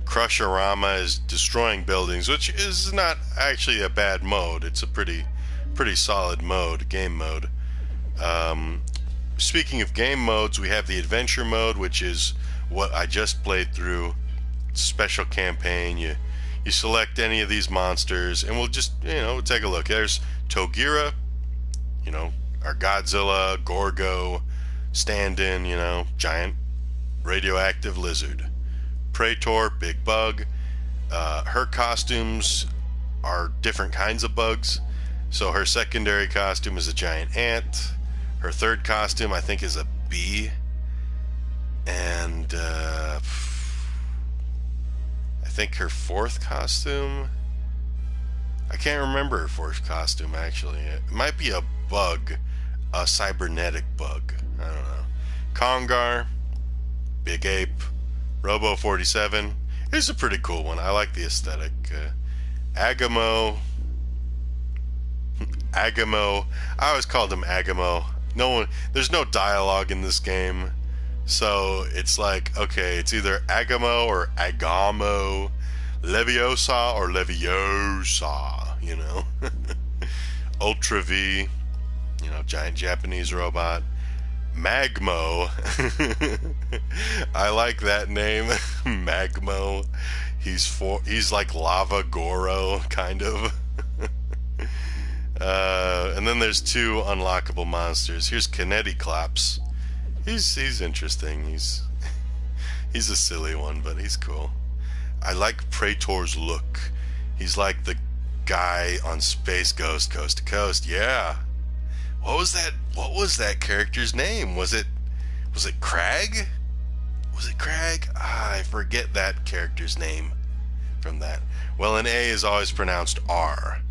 Crushorama is destroying buildings, which is not actually a bad mode. It's a pretty solid game mode. Speaking of game modes, we have the adventure mode, which is what I just played through. Special campaign. You select any of these monsters, and we'll just we'll take a look. There's Togira, our Godzilla, Gorgo, stand-in, giant radioactive lizard. Praetor, big bug. Her costumes are different kinds of bugs. So her secondary costume is a giant ant. Her third costume, I think, is a bee. And I think her fourth costume, I can't remember her fourth costume, actually. It might be a bug, a cybernetic bug. I don't know. Kongar, big ape. Robo 47 is a pretty cool one. I like the aesthetic. Agamo. I always called him Agamo. There's no dialogue in this game, so it's like, okay, it's either Agamo or Agamo, Leviosa or Leviosa. Ultra V, giant Japanese robot. Magmo. I like that name. Magmo. He's like Lava Goro, kind of. And then there's two unlockable monsters. Here's Kineticlops. He's interesting. He's a silly one, but he's cool. I like Praetor's look. He's like the guy on Space Ghost Coast to Coast. Yeah. What was that character's name? Was it Crag? Was it Crag? I forget that character's name from that. Well, an A is always pronounced R.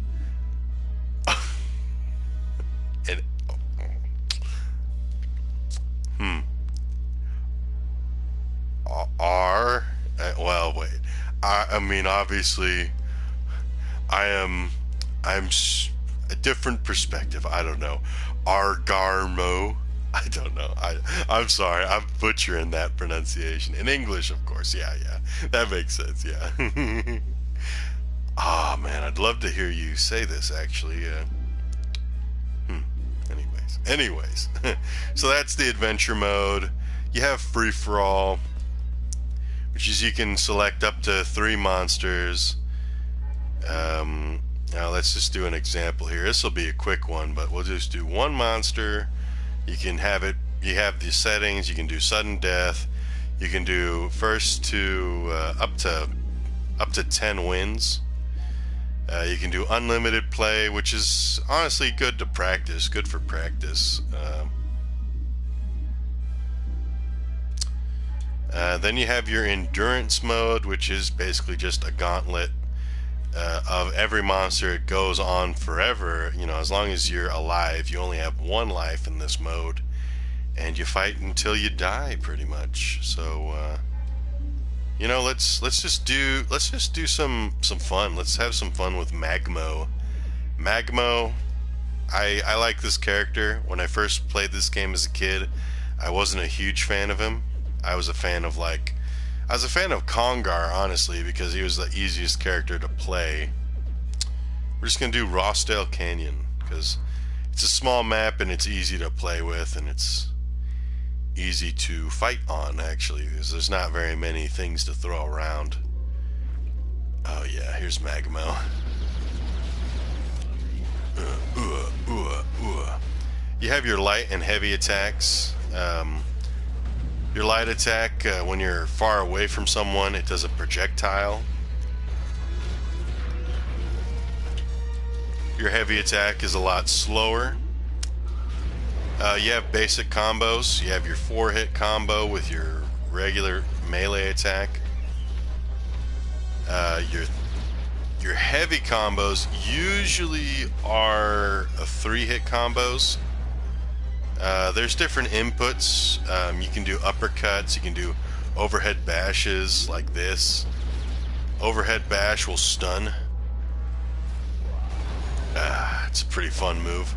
R? Well, wait. I mean, obviously, I'm a different perspective. I don't know. Argarmo. I don't know. I'm sorry. I'm butchering that pronunciation. In English, of course. Yeah. That makes sense. Yeah. Ah, man. I'd love to hear you say this, actually. Anyways. So that's the adventure mode. You have free-for-all, which is you can select up to 3 monsters. Now let's just do an example here. This will be a quick one, but we'll just do one monster. You can have it. You have the settings. You can do sudden death. You can do first to up to 10 wins. You can do unlimited play, which is honestly good to practice. Good for practice. Then you have your endurance mode, which is basically just a gauntlet of every monster. It goes on forever. As long as you're alive, you only have 1 life in this mode, and you fight until you die, pretty much. So, let's just do some fun. Let's have some fun with Magmo. Magmo, I like this character. When I first played this game as a kid, I wasn't a huge fan of him. I was a fan of Kongar, honestly, because he was the easiest character to play. We're just gonna do Rossdale Canyon because It's a small map and it's easy to play with, and it's easy to fight on, actually, because there's not very many things to throw around. Oh yeah, here's Magmo. You have your light and heavy attacks. Your light attack, when you're far away from someone, it does a projectile. Your heavy attack is a lot slower. You have basic combos. You have your 4-hit combo with your regular melee attack. Your heavy combos usually are 3-hit combos. There's different inputs. You can do uppercuts. You can do overhead bashes like this. Overhead bash will stun. It's a pretty fun move.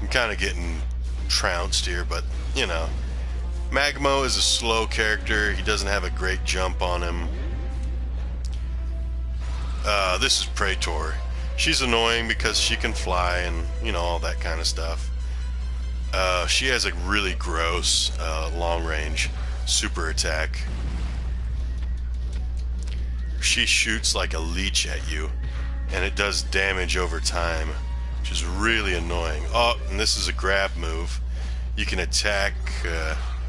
I'm kind of getting trounced here, but you know, Magmo is a slow character. He doesn't have a great jump on him. This is Praetor. She's annoying because she can fly and, you know, all that kind of stuff. She has a really gross long range super attack. She shoots like a leech at you, and it does damage over time, which is really annoying. Oh, and this is a grab move. You can attack,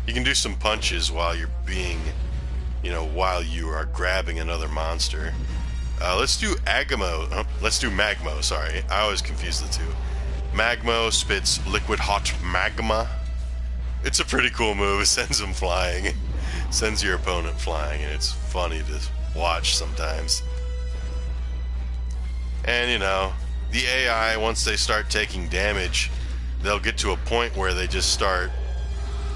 you can do some punches while you're being, you know, while you are grabbing another monster. Let's do Magmo, sorry. I always confuse the two. Magmo spits liquid hot magma. It's a pretty cool move. It sends him flying. Sends your opponent flying, and it's funny to watch sometimes. And, you know, the AI, once they start taking damage, they'll get to a point where they just start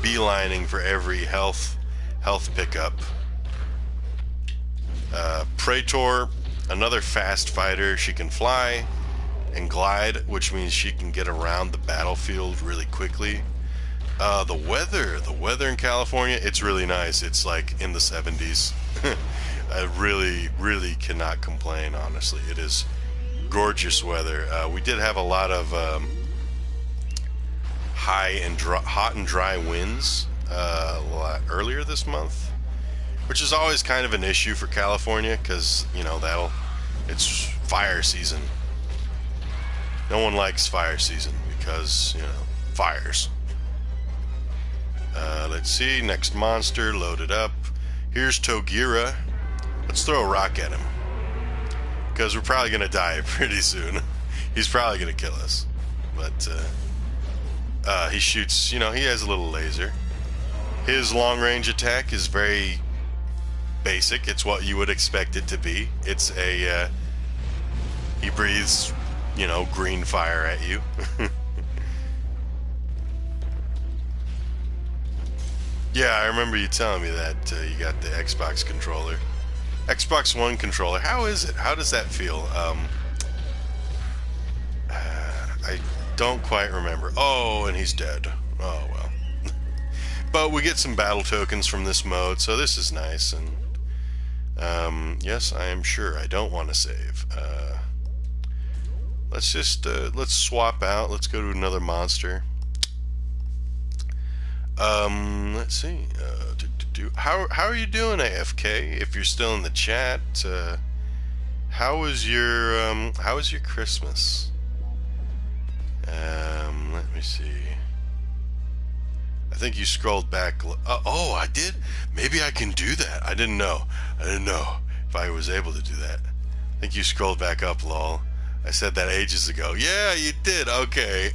beelining for every health pickup. Praetor, another fast fighter. She can fly and glide, which means she can get around the battlefield really quickly. The weather in California, it's really nice. It's like in the 70s. I really cannot complain, honestly. It is gorgeous weather. We did have a lot of hot and dry winds a lot earlier this month, which is always kind of an issue for California because, you know, it's fire season. No one likes fire season because, you know, fires. Let's see, next monster loaded up. Here's Togira. Let's throw a rock at him, because we're probably gonna die pretty soon. He's probably gonna kill us, but he shoots, you know, he has a little laser. His long range attack is very basic. It's what you would expect it to be. It's a he breathes, you know, green fire at you. Yeah, I remember you telling me that you got the Xbox controller. Xbox One controller. How is it? How does that feel? I don't quite remember. Oh, and he's dead. Oh, well. But we get some battle tokens from this mode, so this is nice. And yes, I am sure I don't want to save. Let's just let's swap out. Let's go to another monster. Let's see. How are you doing, AFK? If you're still in the chat, how was your Christmas? Let me see. I think you scrolled back. Oh, I did. Maybe I can do that. I didn't know if I was able to do that. I think you scrolled back up, lol. I said that ages ago. Yeah, you did. Okay.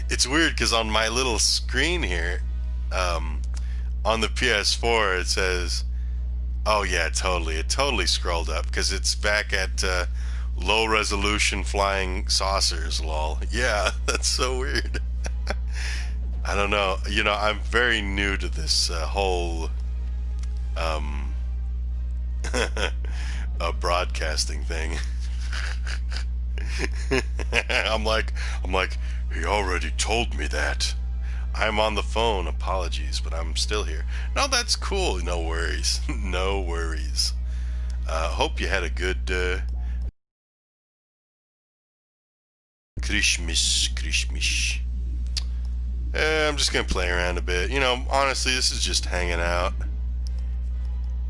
It's weird because on my little screen here, on the PS4, it says, oh yeah, totally. It totally scrolled up because it's back at low resolution flying saucers, lol. Yeah, that's so weird. I don't know. You know, I'm very new to this whole broadcasting thing. I'm like, he already told me that. I'm on the phone. Apologies, but I'm still here. No, that's cool. No worries. No worries. Hope you had a good Christmas. I'm just gonna play around a bit. You know, honestly, this is just hanging out.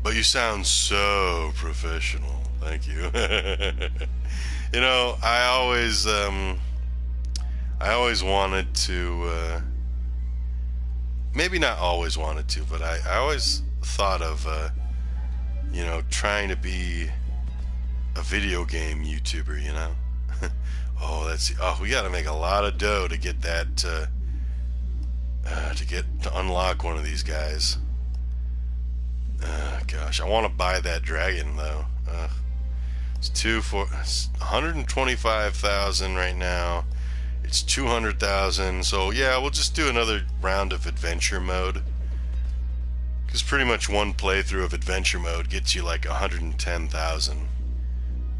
But you sound so professional. Thank you. You know, I always wanted to. Maybe not always wanted to, but I always thought of, you know, trying to be a video game YouTuber. You know. Oh, we got to make a lot of dough to get that. To unlock one of these guys. Gosh, I want to buy that dragon though. It's 125,000 right now. It's 200,000. So yeah, we'll just do another round of adventure mode. Because pretty much one playthrough of adventure mode gets you like 110,000.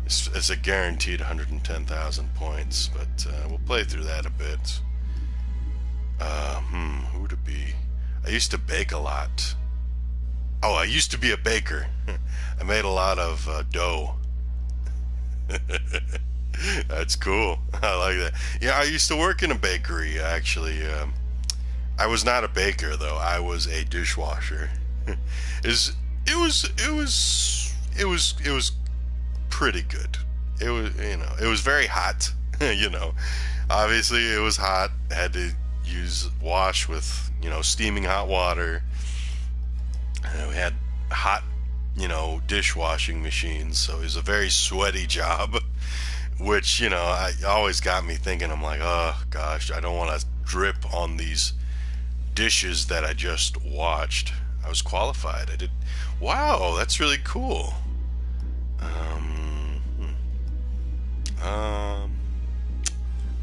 It's a guaranteed 110,000 points, but we'll play through that a bit. Who to be? I used to bake a lot. Oh, I used to be a baker. I made a lot of dough. That's cool. I like that. Yeah, I used to work in a bakery, actually. I was not a baker, though. I was a dishwasher. It was pretty good. It was, you know, it was very hot. You know, obviously it was hot. Had to wash with, you know, steaming hot water. We had hot, you know, dishwashing machines, so it was a very sweaty job, which, you know, I always got me thinking. I'm like, oh gosh, I don't want to drip on these dishes that I just watched. I was qualified. I did. Wow, that's really cool.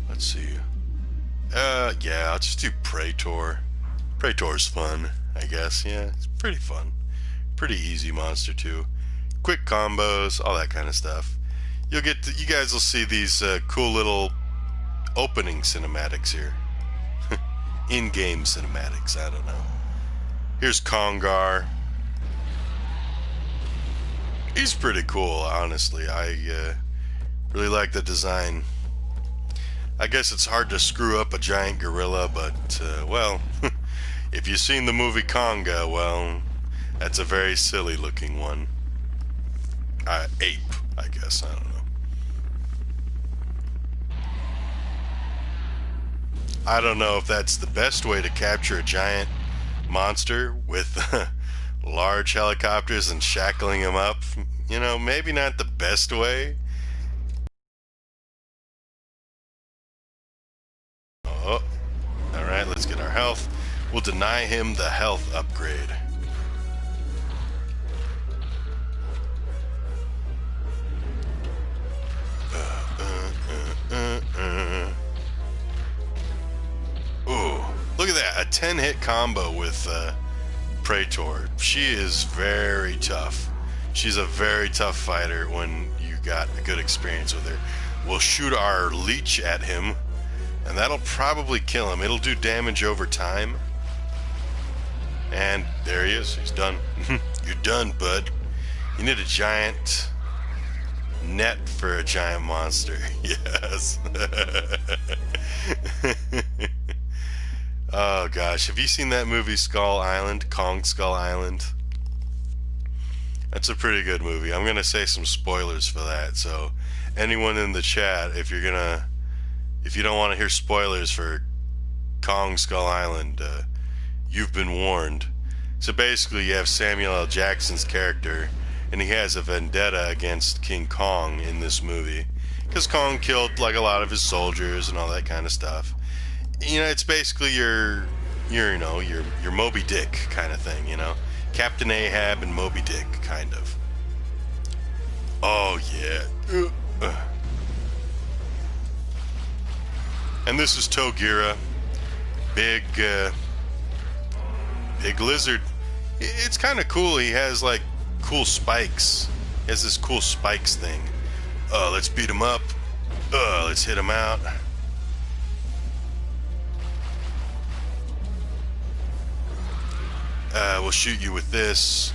Let's see. Yeah, I'll just do Praetor. Praetor's fun, I guess. Yeah, it's pretty fun. Pretty easy monster too. Quick combos, all that kind of stuff. You guys will see these cool little opening cinematics here. In-game cinematics, I don't know. Here's Kongar. He's pretty cool, honestly. I really like the design. I guess it's hard to screw up a giant gorilla, but, well, if you've seen the movie Conga, well, that's a very silly looking one. Ape, I guess, I don't know. I don't know if that's the best way to capture a giant monster with large helicopters and shackling him up. You know, maybe not the best way. Oh, alright, let's get our health. We'll deny him the health upgrade. Ooh, look at that, a 10-hit combo with Praetor. She is very tough. She's a very tough fighter when you got a good experience with her. We'll shoot our leech at him, and that'll probably kill him. It'll do damage over time. And there he is. He's done. You're done, bud. You need a giant net for a giant monster. Yes. Oh gosh, have you seen that movie Skull Island? Kong Skull Island? That's a pretty good movie. I'm gonna say some spoilers for that, so anyone in the chat, if you don't want to hear spoilers for Kong Skull Island, you've been warned. So basically you have Samuel L. Jackson's character, and he has a vendetta against King Kong in this movie, because Kong killed like a lot of his soldiers and all that kind of stuff. You know, it's basically your Moby Dick kind of thing, you know? Captain Ahab and Moby Dick, kind of. Oh, yeah. And this is Togira. Big lizard. It's kind of cool. He has, like, cool spikes. He has this cool spikes thing. Let's beat him up. Let's hit him out. We'll shoot you with this.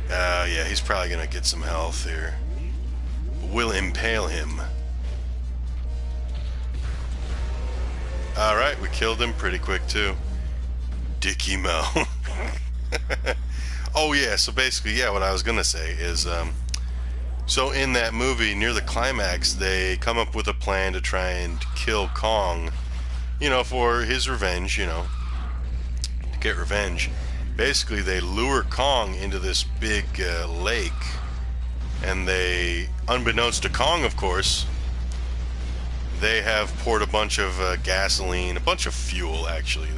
Yeah, he's probably gonna get some health here. We'll impale him. Alright, we killed him pretty quick too. Dicky Mo. Oh yeah, so basically, yeah, what I was gonna say is, so in that movie, near the climax, they come up with a plan to try and kill Kong, you know, for his revenge, you know, to get revenge. Basically, they lure Kong into this big lake, and they, unbeknownst to Kong, of course, they have poured a bunch of gasoline, a bunch of fuel, actually.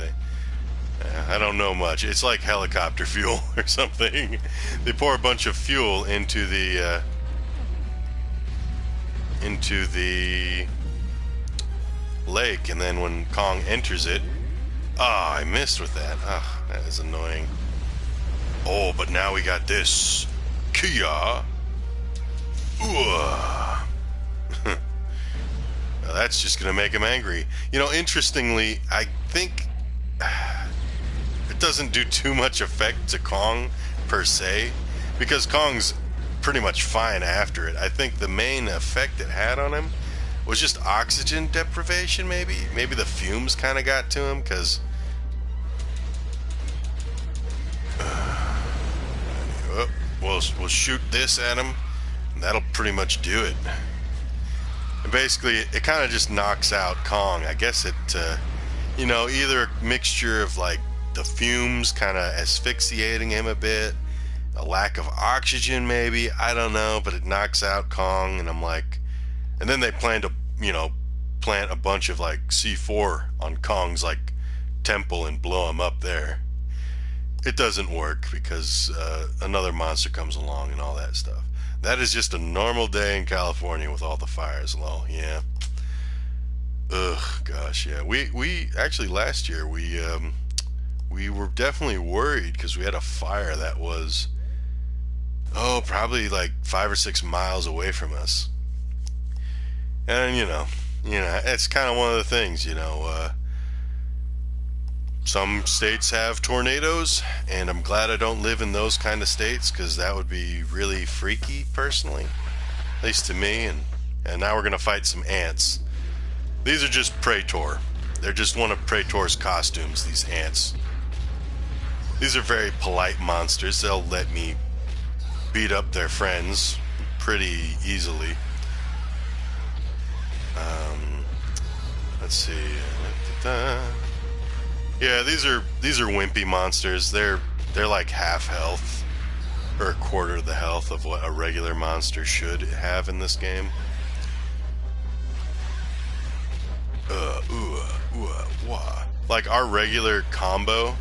I don't know much. It's like helicopter fuel or something. They pour a bunch of fuel into the lake, and then when Kong enters it, I missed with that. That is annoying. Oh, but now we got this Kia. Now that's just gonna make him angry. You know, interestingly, I think it doesn't do too much effect to Kong per se, because Kong's pretty much fine after it. I think the main effect it had on him was just oxygen deprivation, maybe the fumes kind of got to him, because we'll shoot this at him, and that'll pretty much do it. And basically, it kind of just knocks out Kong. I guess it, you know, either a mixture of like the fumes kind of asphyxiating him a bit, a lack of oxygen maybe, I don't know, but it knocks out Kong. And I'm like, and then they plan to, you know, plant a bunch of like C4 on Kong's like temple and blow him up there. It doesn't work because another monster comes along and all that stuff. That is just a normal day in California with all the fires, lol. Yeah. Ugh, gosh, yeah. We actually last year we were definitely worried because we had a fire that was, oh, probably like 5 or 6 miles away from us. And you know, it's kind of one of the things, you know. Some states have tornadoes, and I'm glad I don't live in those kind of states, because that would be really freaky, personally, at least to me. And now we're gonna fight some ants. These are just Praetor. They're just one of Praetor's costumes, these ants. These are very polite monsters. They'll let me beat up their friends pretty easily. Let's see. Yeah, these are wimpy monsters. They're like half health, or a quarter of the health of what a regular monster should have in this game. Wah. Like our regular combo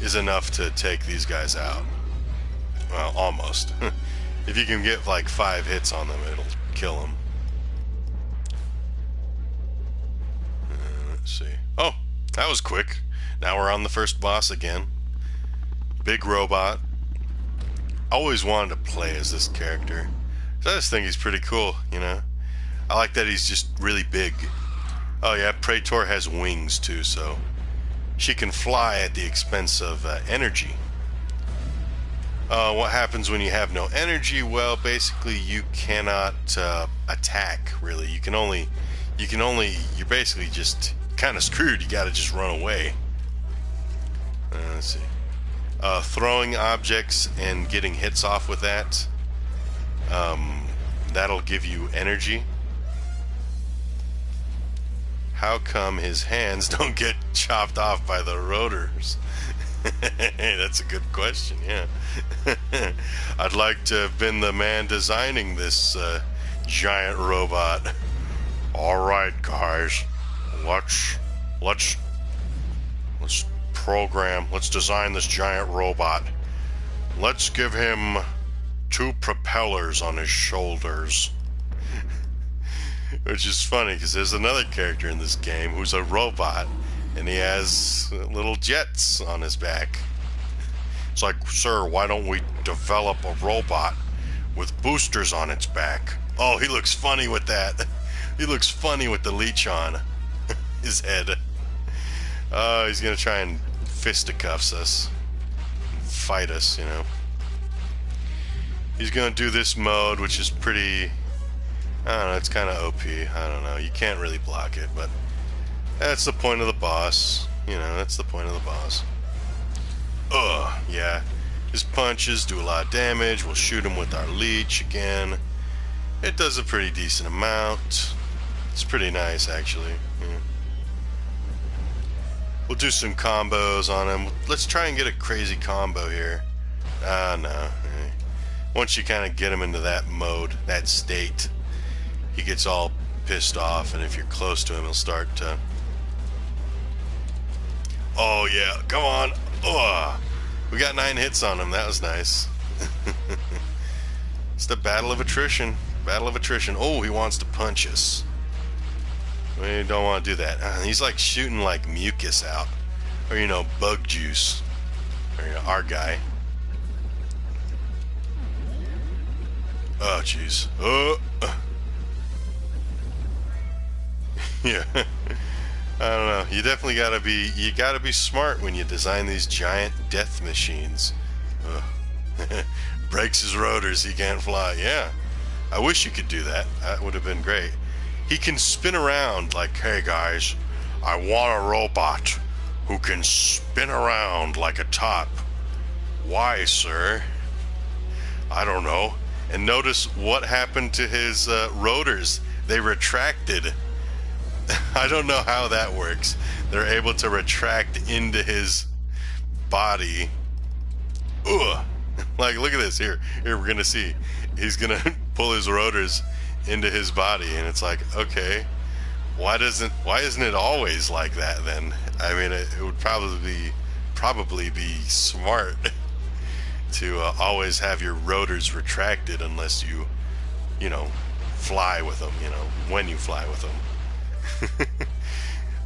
is enough to take these guys out. Well, almost. If you can get like 5 hits on them, it'll kill them. Let's see. Oh, that was quick. Now we're on the first boss again. Big robot. Always wanted to play as this character. So I just think he's pretty cool, you know. I like that he's just really big. Oh yeah, Praetor has wings too, so she can fly at the expense of energy. What happens when you have no energy? Well, basically you cannot attack, really. You're basically just kind of screwed. You gotta just run away. Let's see. Throwing objects and getting hits off with that. That'll give you energy. How come his hands don't get chopped off by the rotors? That's a good question, yeah. I'd like to have been the man designing this giant robot. Alright, guys. Let's program, let's design this giant robot. Let's give him 2 propellers on his shoulders. Which is funny, because there's another character in this game who's a robot, and he has little jets on his back. It's like, sir, why don't we develop a robot with boosters on its back? Oh, he looks funny with that. He looks funny with the leech on his head. He's gonna try and fisticuffs us, fight us, you know. He's gonna do this mode, which is pretty, I don't know, it's kind of OP. I don't know, you can't really block it, but that's the point of the boss. You know, that's the point of the boss. Ugh, yeah. His punches do a lot of damage. We'll shoot him with our leech again. It does a pretty decent amount. It's pretty nice, actually. Yeah. We'll do some combos on him. Let's try and get a crazy combo here. No. Once you kind of get him into that mode, that state, he gets all pissed off, and if you're close to him, he'll start to... Oh, yeah. Come on. Ugh. We got 9 hits on him. That was nice. It's the battle of attrition. Battle of attrition. Oh, he wants to punch us. We don't want to do that. He's like shooting like mucus out. Or, you know, bug juice. Or, you know, our guy. Oh, jeez. Oh. Yeah. I don't know. You definitely gotta be smart when you design these giant death machines. Breaks his rotors, he can't fly. Yeah. I wish you could do that. That would have been great. He can spin around like, hey guys, I want a robot who can spin around like a top. Why, sir? I don't know. And notice what happened to his rotors. They retracted. I don't know how that works. They're able to retract into his body. Ugh. Like, look at this. Here, we're gonna see. He's gonna pull his rotors into his body, and it's like, okay, why isn't it always like that then? I mean, it would probably be smart to always have your rotors retracted unless you know, fly with them, you know, when you fly with them.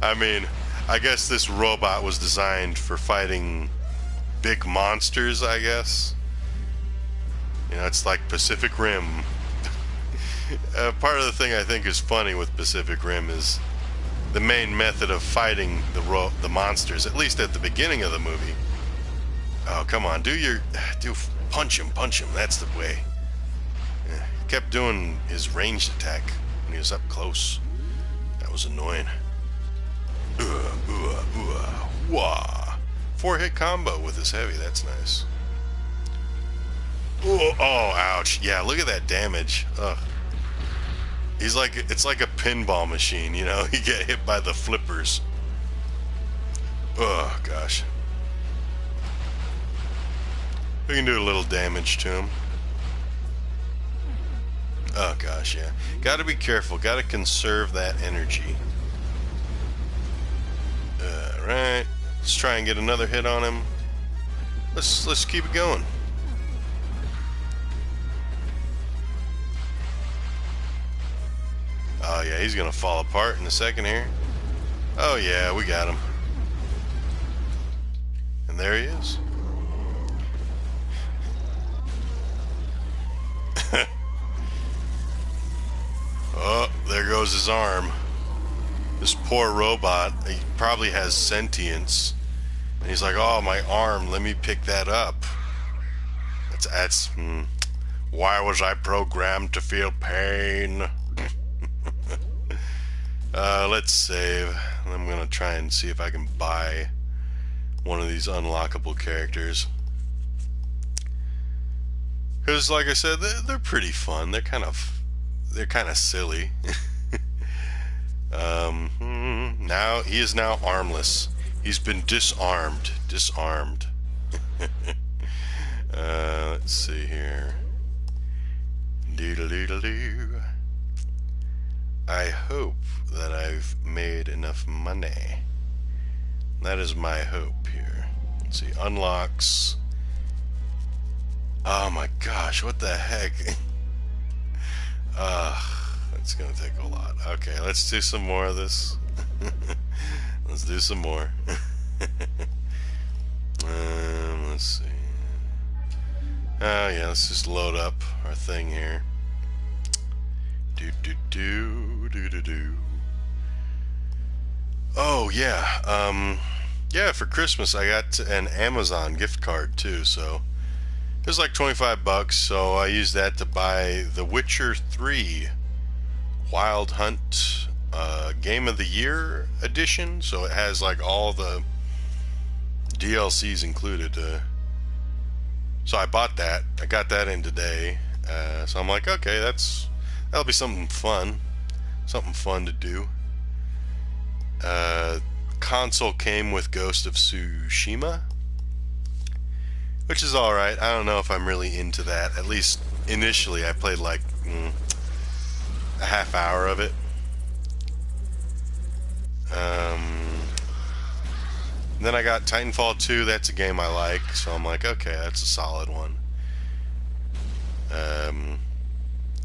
I mean, I guess this robot was designed for fighting big monsters, I guess. You know, it's like Pacific Rim. Part of the thing I think is funny with Pacific Rim is the main method of fighting the monsters, at least at the beginning of the movie. Oh, come on, punch him, that's the way. Yeah, he kept doing his ranged attack when he was up close. That was annoying. Wah. 4-hit combo with his heavy, that's nice. Oh, ouch. Yeah, look at that damage. Ugh. It's like a pinball machine, you know? You get hit by the flippers. Oh, gosh. We can do a little damage to him. Oh, gosh, yeah. Gotta be careful. Gotta conserve that energy. Alright. Let's try and get another hit on him. Let's keep it going. Oh yeah, he's gonna fall apart in a second here. Oh yeah, we got him. And there he is. Oh, there goes his arm. This poor robot, he probably has sentience. And he's like, oh, my arm, let me pick that up. Why was I programmed to feel pain? Let's save. I'm gonna try and see if I can buy one of these unlockable characters. Because, like I said, they're pretty fun. They're kind of silly. Now he is now armless. He's been disarmed. Let's see here. Doodle-doodle-doo. I hope that I've made enough money. That is my hope here. Let's see, unlocks. Oh my gosh, what the heck? It's gonna take a lot. Okay, let's do some more of this. Let's do some more. Let's see. Oh yeah, let's just load up our thing here. Do. Oh yeah, yeah. For Christmas, I got an Amazon gift card too. So It was like 25 bucks, so I used that to buy The Witcher 3 Wild Hunt Game of the Year edition. So it has like all the DLCs included. So I bought that. I got that in today. So I'm like, okay, that'll be something fun to do. Console came with Ghost of Tsushima, which is alright. I don't know if I'm really into that. At least initially I played like a half hour of it. Then I got Titanfall 2. That's a game I like, so I'm like, okay, that's a solid one.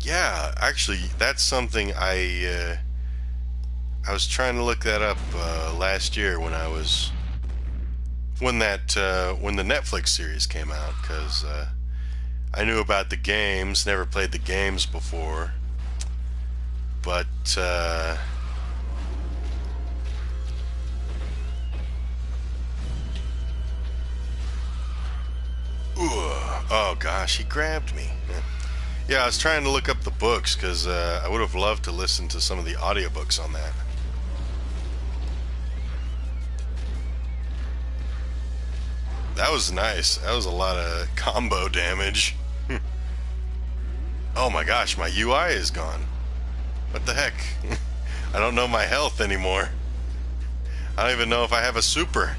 Yeah, actually, that's something I was trying to look that up last year when the Netflix series came out, because I knew about the games, never played the games before, but oh gosh, he grabbed me. Yeah, I was trying to look up the books because I would have loved to listen to some of the audiobooks on that. That was nice. That was a lot of combo damage. Oh my gosh, my UI is gone. What the heck? I don't know my health anymore. I don't even know if I have a super.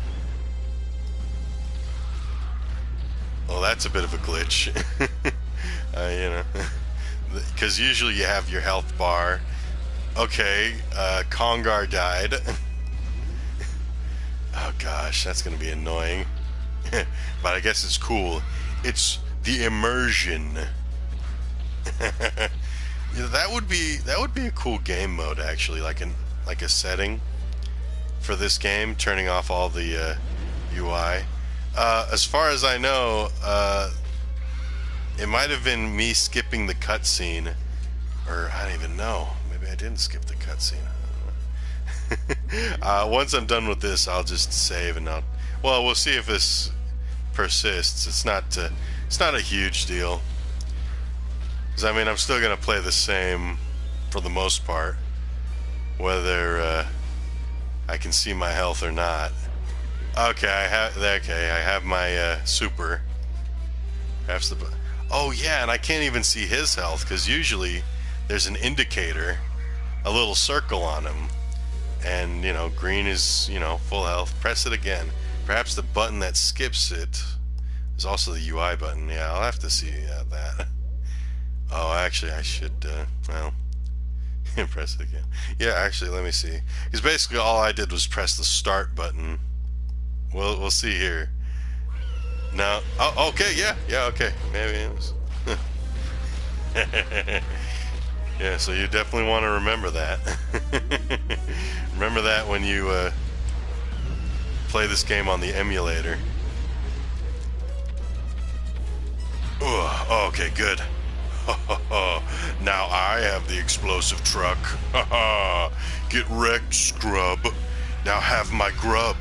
Well, that's a bit of a glitch. You know, because usually you have your health bar. Okay, Kongar died. Oh gosh, that's gonna be annoying. But I guess it's cool. It's the immersion. Yeah, that would be a cool game mode, actually, like a setting for this game, turning off all the UI. As far as I know, it might have been me skipping the cutscene, or I don't even know. Maybe I didn't skip the cutscene. Once I'm done with this, I'll just save and well, we'll see if this persists. It's not a huge deal. 'Cause I mean, I'm still gonna play the same for the most part, whether I can see my health or not. Okay, I have my super. Perhaps oh yeah, and I can't even see his health because usually there's an indicator, a little circle on him, and you know, green is, you know, full health. Press it again. Perhaps the button that skips it is also the UI button. Yeah, I'll have to see that. Oh, actually, I should. Well, press it again. Yeah, actually, let me see. Because basically, all I did was press the start button. We'll see here. No. Oh, okay. Yeah. Okay. Maybe it was. Yeah. So you definitely want to remember that. Remember that when you play this game on the emulator. Oh, okay. Good. Now I have the explosive truck. Get wrecked, scrub. Now have my grub.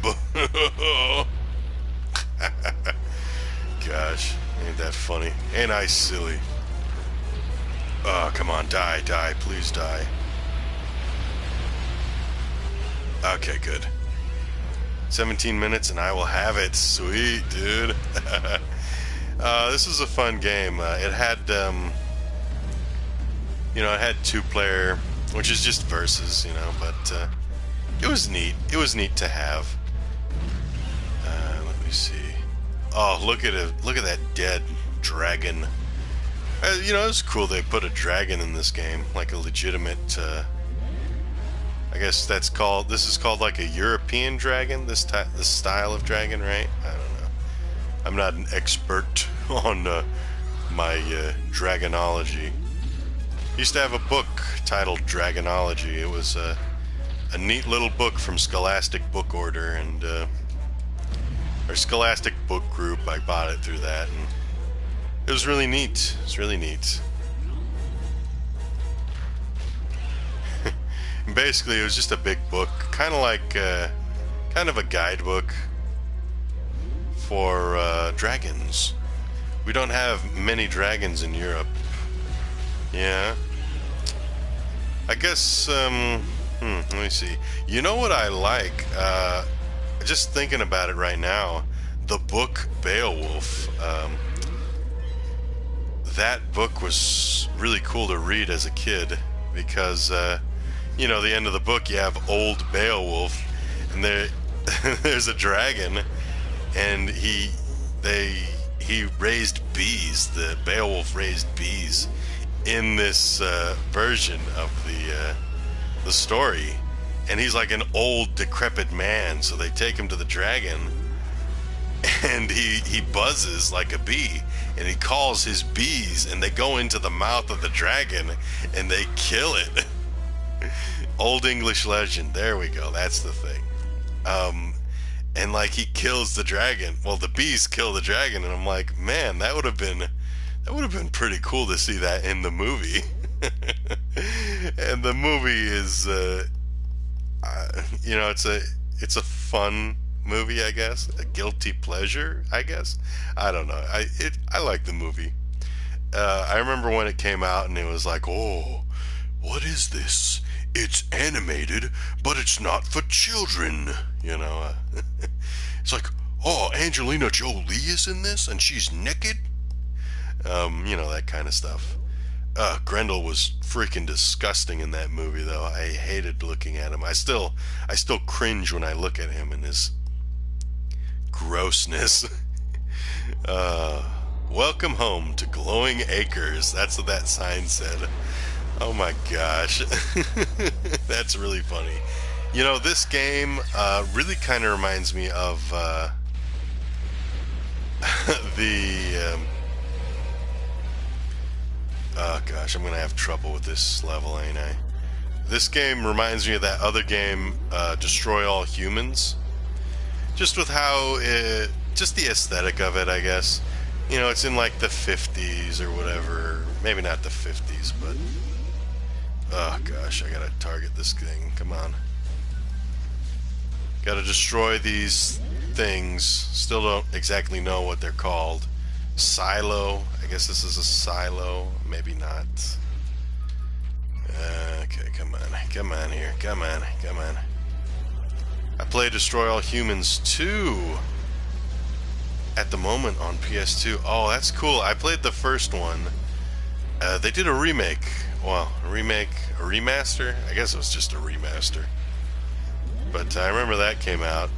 Gosh, ain't that funny? Ain't I silly? Oh, come on, die, please die. Okay, good. 17 minutes and I will have it. Sweet, dude. This is a fun game. It had, you know, it had 2-player, which is just versus, you know, but it was neat. It was neat to have. Let me see. Oh, look at it! Look at that dead dragon. You know, it's cool they put a dragon in this game, like a legitimate. I guess that's called. This is called like a European dragon. This style of dragon, right? I don't know. I'm not an expert on my dragonology. Used to have a book titled Dragonology. It was a neat little book from Scholastic Book Order and or Scholastic Book Group. I bought it through that, and it was really neat. It's really neat. And basically, it was just a big book, kind of like kind of a guidebook for dragons. We don't have many dragons in Europe. Yeah. I guess, let me see. You know what I like? Just thinking about it right now, the book Beowulf. That book was really cool to read as a kid because, you know, the end of the book, you have old Beowulf, and there's a dragon, and he raised bees. The Beowulf raised bees in this version of the story, and he's like an old decrepit man. So they take him to the dragon, and he buzzes like a bee, and he calls his bees, and they go into the mouth of the dragon, and they kill it. Old English legend. There we go. That's the thing. And like he kills the dragon. Well, the bees kill the dragon, and I'm like, man, that would have been pretty cool to see that in the movie. And the movie is, you know, it's a fun movie, I guess, a guilty pleasure, I guess. I don't know. I like the movie. I remember when it came out, and it was like, oh, what is this? It's animated, but it's not for children. You know, it's like, oh, Angelina Jolie is in this, and she's naked. You know, that kind of stuff. Grendel was freaking disgusting in that movie, though. I hated looking at him. I still cringe when I look at him and his grossness. Welcome home to Glowing Acres. That's what that sign said. Oh my gosh. That's really funny. You know, this game really kind of reminds me of oh gosh, I'm gonna have trouble with this level, ain't I? This game reminds me of that other game, Destroy All Humans. Just with how just the aesthetic of it, I guess. You know, it's in like the 50s or whatever. Maybe not the 50s, but oh gosh, I gotta target this thing. Come on. Gotta destroy these things. Still don't exactly know what they're called. Silo. I guess this is a silo. Maybe not. Okay, come on. Come on here. Come on. Come on. I play Destroy All Humans 2 at the moment on PS2. Oh, that's cool. I played the first one. They did a remake. Well, a remaster? I guess it was just a remaster. But I remember that came out.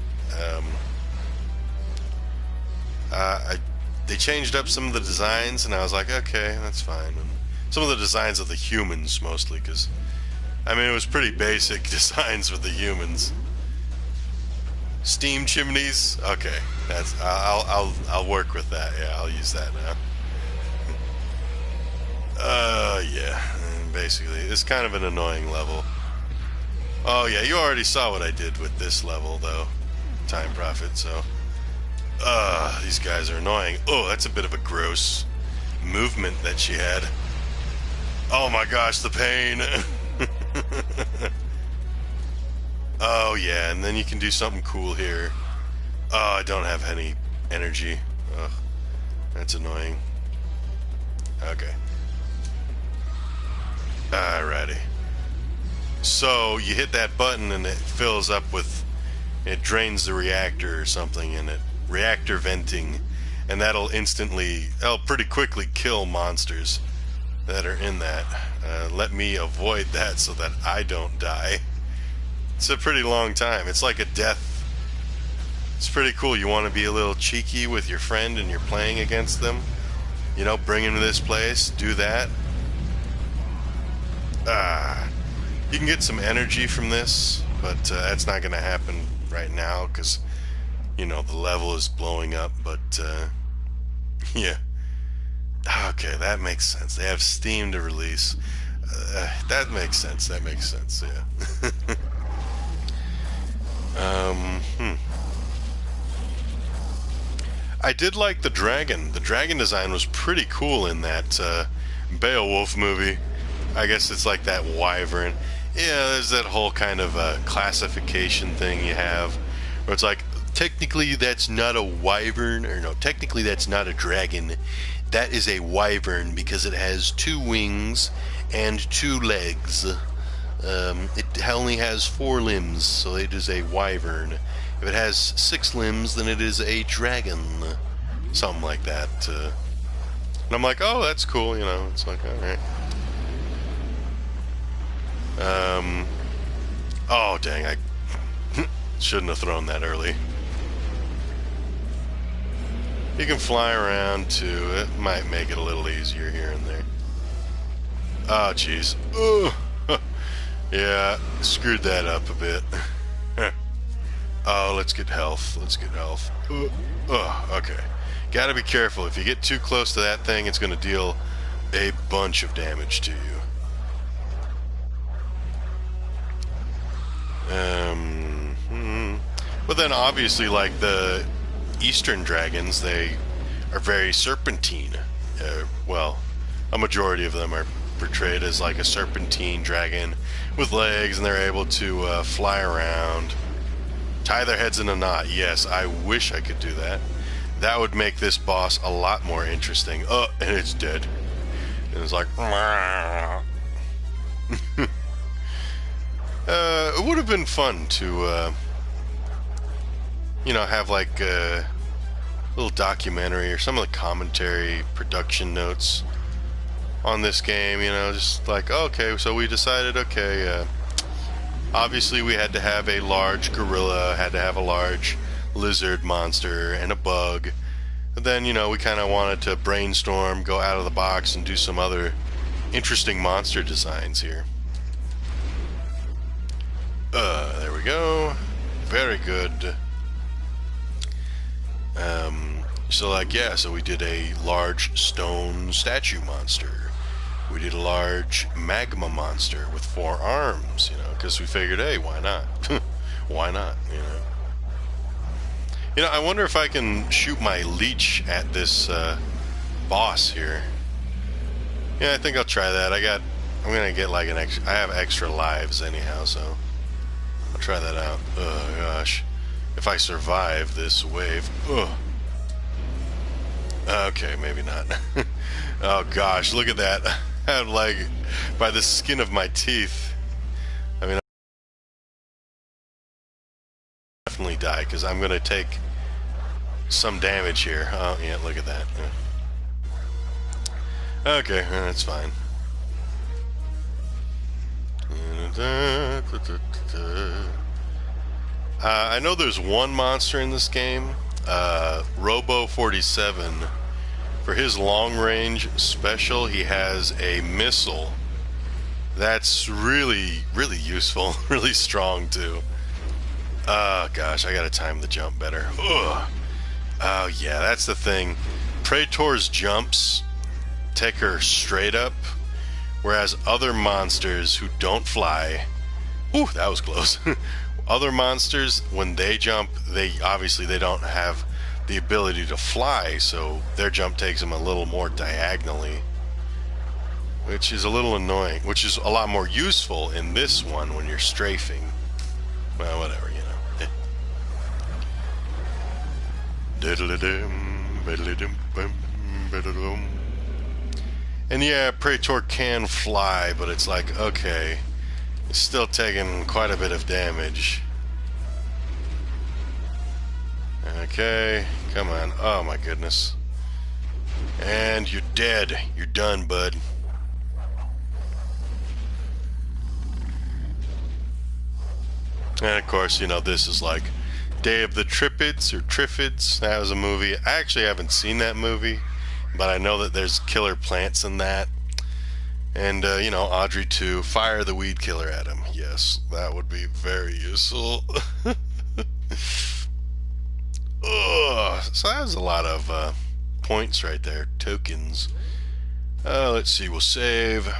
They changed up some of the designs, and I was like, okay, that's fine. And some of the designs of the humans, mostly, because, I mean, it was pretty basic designs with the humans. Steam chimneys? Okay, that's I'll work with that. Yeah, I'll use that now. Yeah, basically, it's kind of an annoying level. Oh yeah, you already saw what I did with this level, though. Time Prophet, so... these guys are annoying. Oh, that's a bit of a gross movement that she had. Oh my gosh, the pain. Oh yeah, and then you can do something cool here. Oh, I don't have any energy. Ugh, that's annoying. Okay. Alrighty. So, you hit that button and it fills up with... It drains the reactor or something, and it... Reactor venting, and that'll pretty quickly kill monsters that are in that. Let me avoid that so that I don't die. It's a pretty long time. It's like a death. It's pretty cool. You want to be a little cheeky with your friend and you're playing against them. You know, bring him to this place, do that. You can get some energy from this, but that's not going to happen right now because, you know, the level is blowing up, but, yeah. Okay, that makes sense. They have Steam to release. That makes sense. That makes sense, yeah. I did like the dragon. The dragon design was pretty cool in that Beowulf movie. I guess it's like that wyvern. Yeah, there's that whole kind of classification thing you have, where it's like, technically that's not a wyvern, or no, technically that's not a dragon. That is a wyvern because it has 2 wings and 2 legs. It only has 4 limbs, so it is a wyvern. If it has 6 limbs, then it is a dragon. Something like that. And I'm like, oh, that's cool, you know. It's like, alright. Oh, dang, I shouldn't have thrown that early. You can fly around, too. It might make it a little easier here and there. Oh, jeez. Yeah, screwed that up a bit. Oh, let's get health. Let's get health. Okay. Gotta be careful. If you get too close to that thing, it's gonna deal a bunch of damage to you. But then obviously, like the Eastern dragons, they are very serpentine. Well, a majority of them are portrayed as like a serpentine dragon with legs, and they're able to fly around, tie their heads in a knot. Yes, I wish I could do that. That would make this boss a lot more interesting. And it's dead. And it's like... it would have been fun to, you know, have like a little documentary or some of the commentary production notes on this game, you know, just like, okay, so we decided, okay, obviously we had to have a large gorilla, had to have a large lizard monster and a bug. But then, you know, we kind of wanted to brainstorm, go out of the box, and do some other interesting monster designs here. There we go. Very good. So like, yeah, so we did a large stone statue monster. We did a large magma monster with 4 arms, you know, because we figured, hey, why not? Why not, you know? You know, I wonder if I can shoot my leech at this boss here. Yeah, I think I'll try that. I'm gonna get like an extra. I have extra lives anyhow, so I'll try that out. Oh gosh, if I survive this wave. Ugh. Okay, maybe not. Oh gosh, look at that. I'm like by the skin of my teeth. I mean, I'll definitely die because I'm gonna take some damage here. Oh yeah, look at that. Yeah. Okay, that's fine. I know there's one monster in this game, Robo 47. For his long-range special, he has a missile that's really, really useful, really strong too. Oh gosh, I gotta time the jump better. Ugh. Oh yeah, that's the thing. Praetor's jumps take her straight up, whereas other monsters who don't fly, ooh, that was close. Other monsters, when they jump, they don't have the ability to fly, so their jump takes them a little more diagonally, which is a little annoying, which is a lot more useful in this one when you're strafing. Well, whatever, you know. And yeah, Praetor can fly, but it's like, okay, it's still taking quite a bit of damage. Okay, come on. Oh my goodness. And you're dead. You're done, bud. And of course, you know, this is like Day of the Triffids or Triffids. That was a movie. I actually haven't seen that movie, but I know that there's killer plants in that. And, you know, Audrey 2, fire the weed killer at him. Yes, that would be very useful. Ugh, so that was a lot of points right there, tokens. Let's see, we'll save.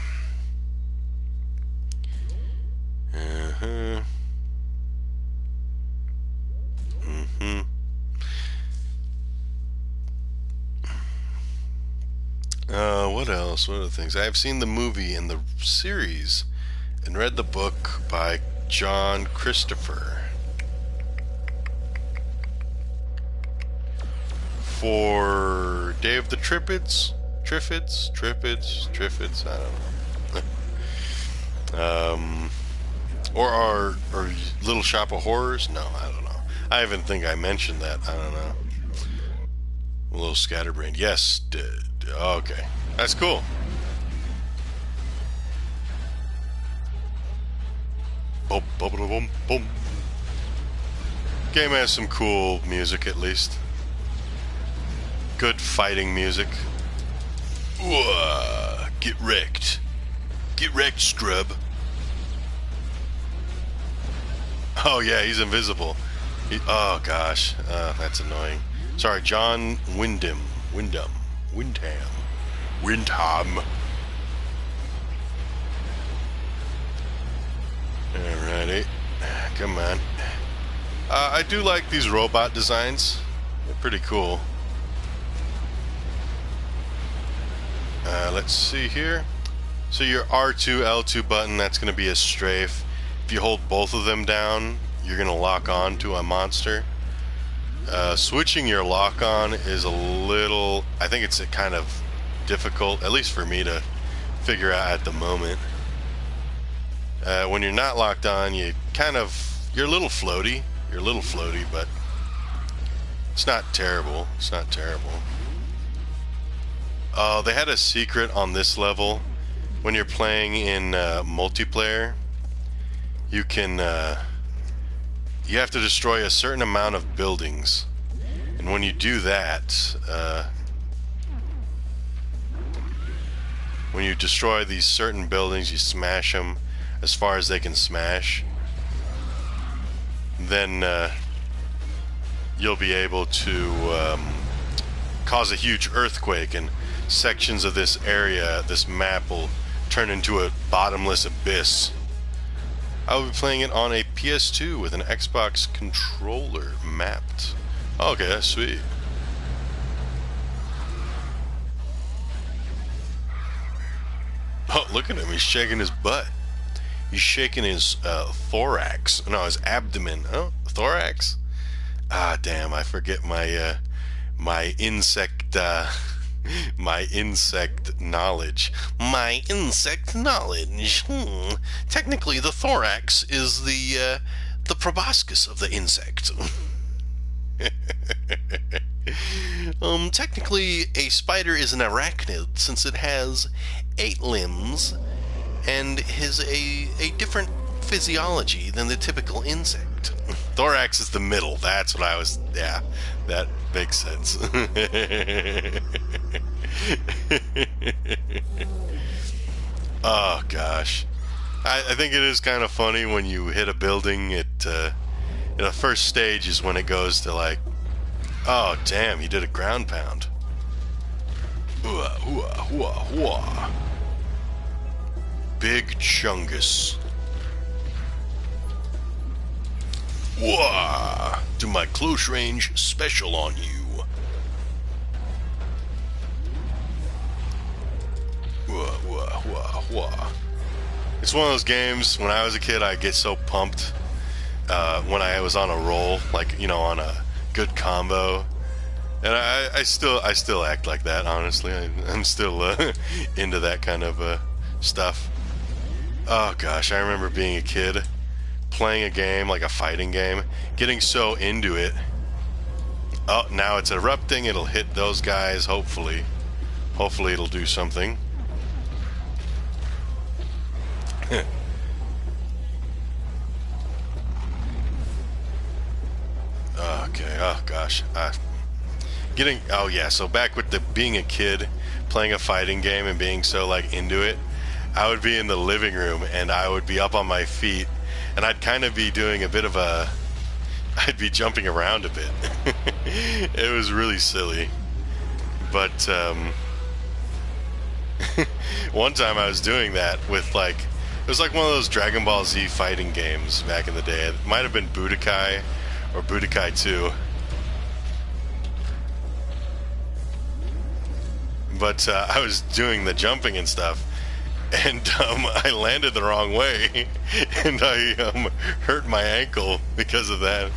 What else? What other things? I have seen the movie and the series and read the book by John Christopher. for Day of the Triffids? Triffids, I don't know. Or Little Shop of Horrors? No, I don't know. I even think I mentioned that. I don't know. A little scatterbrained. Yes. Okay. That's cool. Boom, boom, boom, boom. Game has some cool music, at least. Good fighting music. Ooh, get wrecked. Get wrecked, scrub. Oh yeah, he's invisible. Oh gosh, that's annoying. Sorry, John Wyndham. Alrighty, come on. I do like these robot designs. They're pretty cool. Let's see here. So your R2, L2 button, that's going to be a strafe. If you hold both of them down, you're going to lock on to a monster. Switching your lock on is a little, I think it's kind of difficult, at least for me to figure out at the moment. When you're not locked on, you're a little floaty. You're a little floaty, but it's not terrible. It's not terrible. They had a secret on this level. When you're playing in multiplayer, you have to destroy a certain amount of buildings, and when you do that, when you destroy these certain buildings, you smash them as far as they can smash, then you'll be able to cause a huge earthquake, and sections of this area, this map, will turn into a bottomless abyss. I will be playing it on a PS2 with an Xbox controller mapped. Okay, that's sweet. Oh, look at him. He's shaking his butt. He's shaking his thorax. No, his abdomen. Oh, thorax? Ah, damn. I forget my my insect knowledge. My insect knowledge. Technically, the thorax is the proboscis of the insect. Technically, a spider is an arachnid since it has 8 limbs and has a different physiology than the typical insect. Thorax is the middle. That's what I was. Yeah, that makes sense. Oh gosh, I think it is kind of funny when you hit a building. The first stage is when it goes to like, oh damn, you did a ground pound. Big Chungus. Wah! Do my close range special on you. Wah. It's one of those games, when I was a kid, I'd get so pumped when I was on a roll, like, you know, on a good combo. And I still act like that, honestly. I'm still into that kind of stuff. Oh gosh, I remember being a kid, playing a game, like a fighting game, getting so into it. Oh, now it's erupting. It'll hit those guys, hopefully. Hopefully it'll do something. Okay, oh gosh. Oh yeah, so back with the being a kid, playing a fighting game and being so like into it, I would be in the living room and I would be up on my feet and I'd kind of be doing a bit of I'd be jumping around a bit. It was really silly. But one time I was doing that with like, it was like one of those Dragon Ball Z fighting games back in the day. It might have been Budokai or Budokai 2. But I was doing the jumping and stuff, and I landed the wrong way, and I hurt my ankle because of that.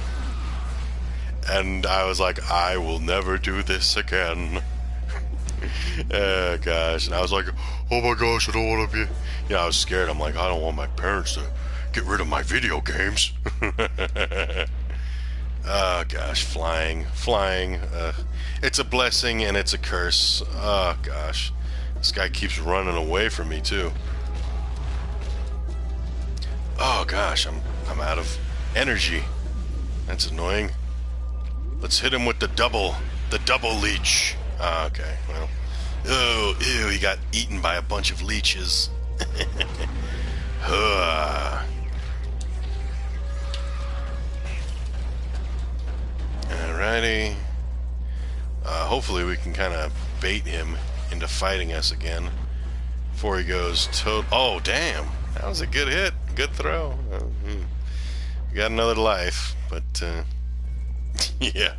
And I was like, I will never do this again. Gosh. And I was like, oh my gosh, I don't want to be... You know, I was scared. I'm like, I don't want my parents to get rid of my video games. Oh gosh, flying. It's a blessing and it's a curse. Oh gosh. This guy keeps running away from me too. Oh gosh, I'm out of energy. That's annoying. Let's hit him with the double leech. Okay, well. Oh, ew, he got eaten by a bunch of leeches. Alrighty. Hopefully we can kind of bait him into fighting us again before he goes oh, damn. That was a good hit. Good throw. We got another life, but yeah.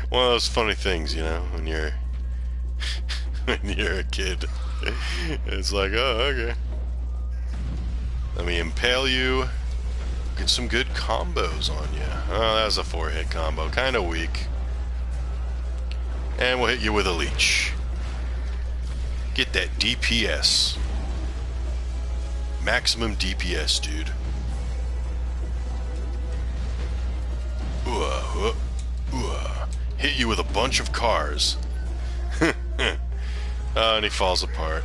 One of those funny things, you know, when you're a kid. It's like, oh, okay. Let me impale you. Get some good combos on you. Oh, that was a 4-hit combo. Kind of weak. And we'll hit you with a leech. Get that DPS. Maximum DPS, dude. Hit you with a bunch of cars. Oh, and he falls apart.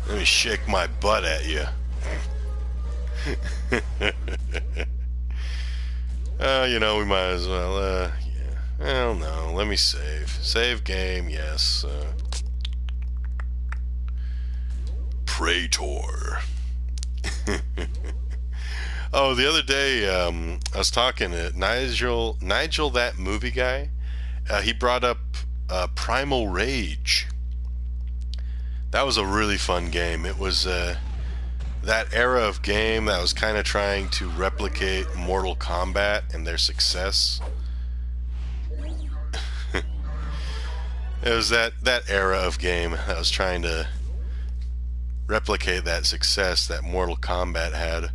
Let me shake my butt at you. You know, we might as well, yeah. Well, no, let me save. Save game, yes. Praetor. Oh, the other day, I was talking to Nigel, that movie guy. He brought up Primal Rage. That was a really fun game. It was that era of game that was kind of trying to replicate Mortal Kombat and their success. It was that era of game that was trying to replicate that success that Mortal Kombat had.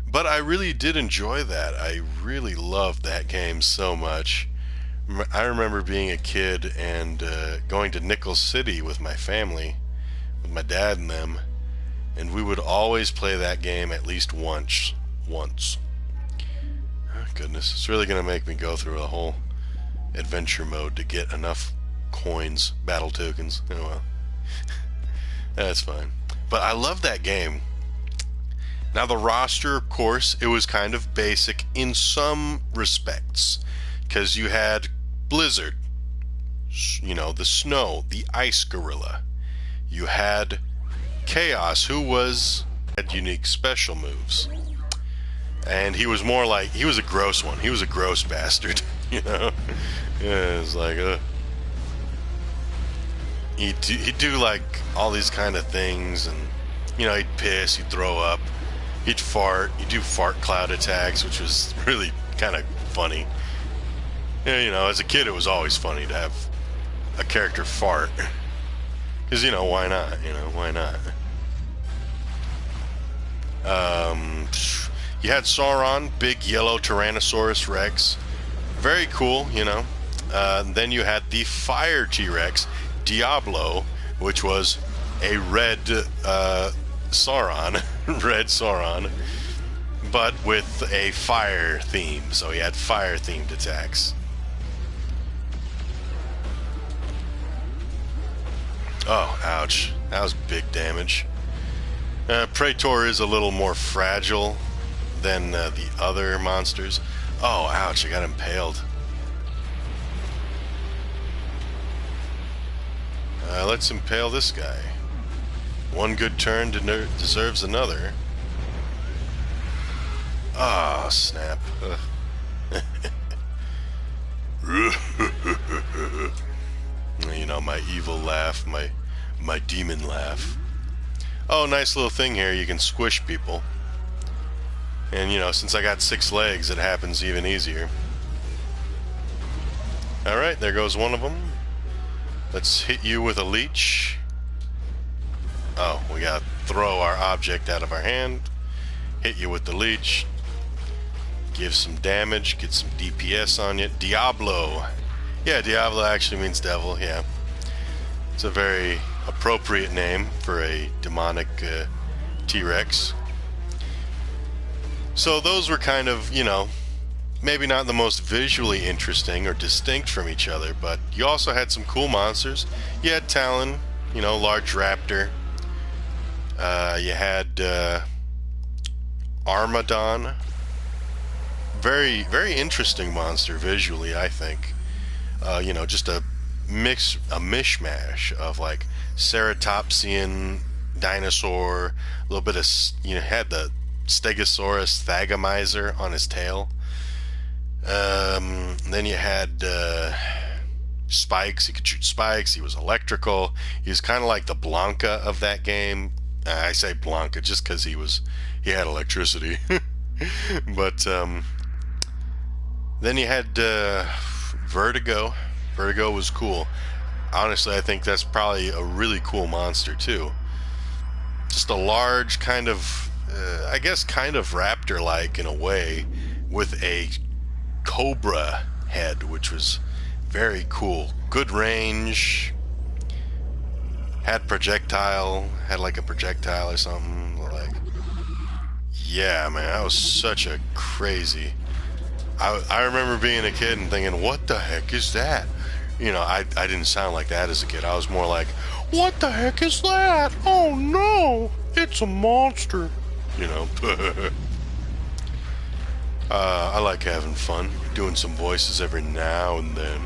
But I really did enjoy that. I really loved that game so much. I remember being a kid and going to Nickel City with my family, with my dad and them, and we would always play that game at least once. Oh, goodness, it's really going to make me go through a whole adventure mode to get enough coins, battle tokens. Oh well. That's fine. But I love that game. Now the roster, of course, it was kind of basic in some respects, because you had Blizzard, you know, the Snow, the Ice Gorilla. You had Chaos, who had unique special moves, and he was more like, he was a gross one. He was a gross bastard, you know. Yeah, it's like he'd do like all these kind of things, and you know, he'd piss, he'd throw up, he'd fart, he'd do fart cloud attacks, which was really kind of funny. Yeah, you know, as a kid, it was always funny to have a character fart. Because, you know, why not? You know, why not? You had Sauron, big yellow Tyrannosaurus Rex. Very cool, you know. Then you had the Fire T-Rex, Diablo, which was a red Sauron, red Sauron, but with a fire theme. So he had fire-themed attacks. Oh, ouch. That was big damage. Praetor is a little more fragile than the other monsters. Oh, ouch, I got impaled. Let's impale this guy. One good turn deserves another. Ah, oh, snap. You know, my evil laugh, my demon laugh. Oh, nice little thing here, you can squish people. And you know, since I got 6 legs, it happens even easier. Alright, there goes one of them. Let's hit you with a leech. Oh, we gotta throw our object out of our hand. Hit you with the leech. Give some damage, get some DPS on you. Diablo. Yeah, Diablo actually means devil, yeah. It's a very appropriate name for a demonic T-Rex. So those were kind of, maybe not the most visually interesting or distinct from each other, but you also had some cool monsters. You had Talon, large raptor. You had Armadon. Very, very interesting monster visually, I think. Just a mishmash of like ceratopsian dinosaur, a little bit of, had the Stegosaurus thagomizer on his tail. Then you had spikes. He could shoot spikes. He was electrical. He was kind of like the Blanca of that game. I say Blanca just because he had electricity. But then you had Vertigo. Vertigo was cool. Honestly, I think that's probably a really cool monster too. Just a large kind of, I guess, kind of raptor-like in a way, with a cobra head, which was very cool. Good range. Had like a projectile or something. Like, yeah, man, that was such a crazy. I remember being a kid and thinking, what the heck is that? I didn't sound like that as a kid. I was more like, what the heck is that? Oh no, it's a monster. I like having fun, doing some voices every now and then.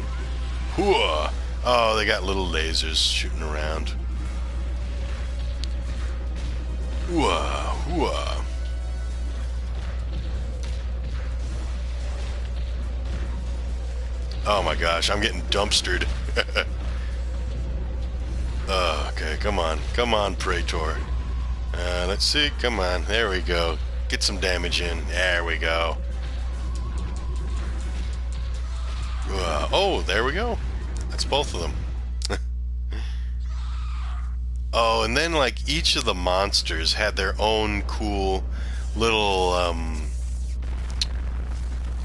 Hooah! Oh, they got little lasers shooting around. Hooah, hooah. Oh my gosh, I'm getting dumpstered. Okay, come on, Praetor. Let's see, come on, there we go. Get some damage in, there we go. Oh, there we go. That's both of them. Oh, and then like each of the monsters had their own cool little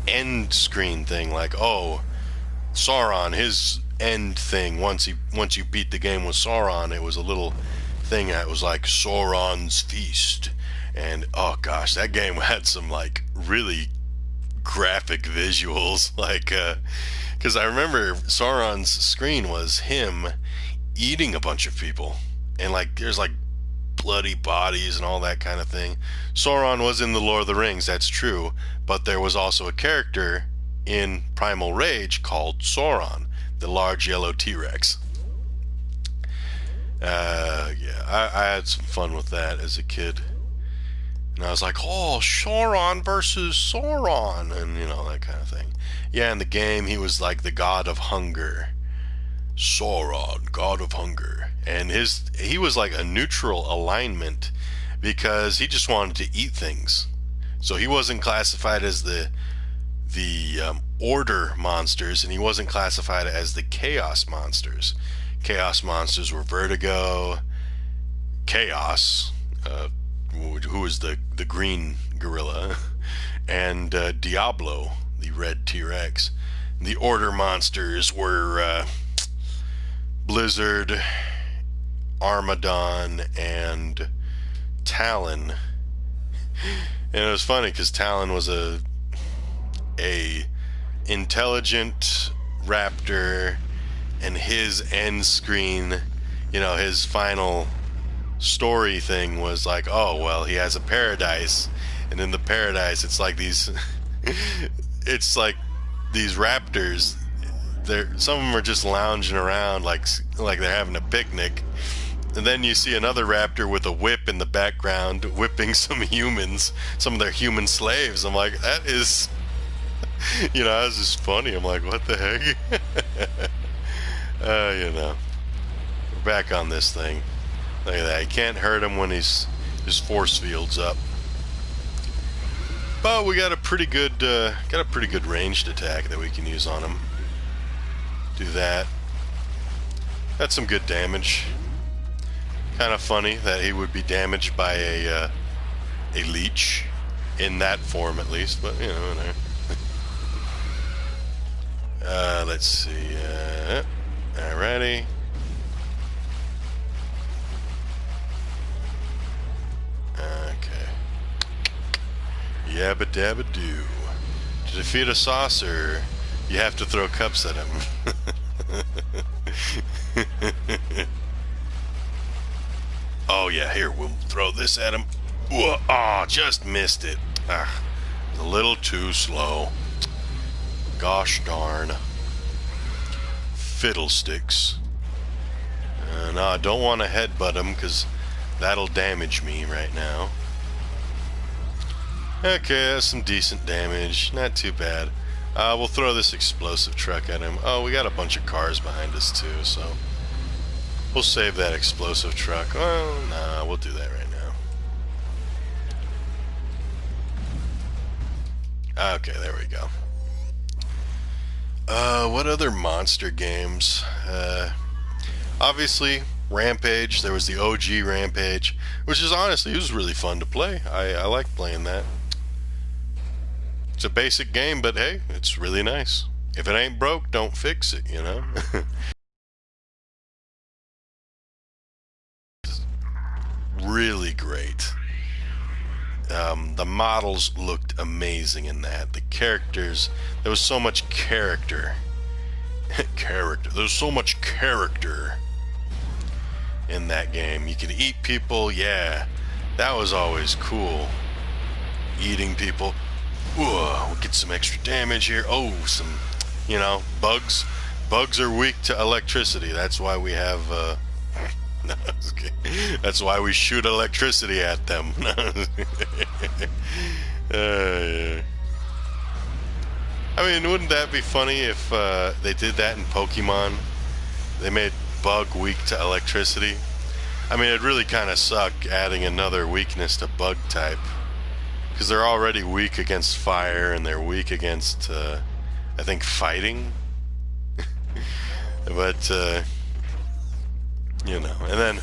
end screen thing. Like, oh, Sauron, his end thing, once you beat the game with Sauron, it was a little thing that was like Sauron's Feast. And oh gosh, that game had some like really graphic visuals, like because I remember Sauron's screen was him eating a bunch of people, and like there's like bloody bodies and all that kind of thing. Sauron was in the Lord of the Rings, that's true, but there was also a character in Primal Rage called Sauron, the large yellow T-Rex. Yeah, I had some fun with that as a kid. And I was like, oh, Sauron versus Sauron, and that kind of thing. Yeah, in the game, he was like the god of hunger. Sauron, god of hunger. And he was like a neutral alignment because he just wanted to eat things. So he wasn't classified as the order monsters, and he wasn't classified as the chaos monsters. Chaos monsters were Vertigo, Chaos, who was the green gorilla, and Diablo, the red T-Rex. The order monsters were Blizzard, Armadon, and Talon. And it was funny because Talon was a intelligent raptor, and his end screen, his final story thing was like, oh well, he has a paradise, and in the paradise it's like these it's like these raptors, some of them are just lounging around like they're having a picnic, and then you see another raptor with a whip in the background whipping some of their human slaves. I'm like, that is that was just funny. I'm like, what the heck? We're back on this thing. Look at that. You can't hurt him when his force field's up. But we got a pretty good ranged attack that we can use on him. Do that. That's some good damage. Kind of funny that he would be damaged by a leech in that form, at least. But whatever. Let's see. Alrighty. Okay. Yabba dabba doo. To defeat a saucer, you have to throw cups at him. Oh yeah, here, we'll throw this at him. Oh, just missed it. Ah, a little too slow. Gosh darn. Fiddlesticks. No, I don't want to headbutt him because that'll damage me right now. Okay, that's some decent damage. Not too bad. We'll throw this explosive truck at him. Oh, we got a bunch of cars behind us too, so we'll save that explosive truck. Oh, nah, we'll do that right now. Okay, there we go. What other monster games? Obviously, Rampage. There was the OG Rampage, which is honestly, it was really fun to play. I like playing that. It's a basic game, but hey, it's really nice. If it ain't broke, don't fix it, you know? Really great. The models looked amazing in that. The characters, there was so much character. There's so much character in that game. You could eat people, yeah. That was always cool. Eating people. Ooh, we'll get some extra damage here. Oh, some, you know, bugs. Bugs are weak to electricity. That's why we have, no, that's why we shoot electricity at them. Yeah. I mean, wouldn't that be funny if they did that in Pokemon? They made bug weak to electricity. I mean, it'd really kind of suck adding another weakness to bug type. Because they're already weak against fire, and they're weak against, I think, fighting. But, you know, and then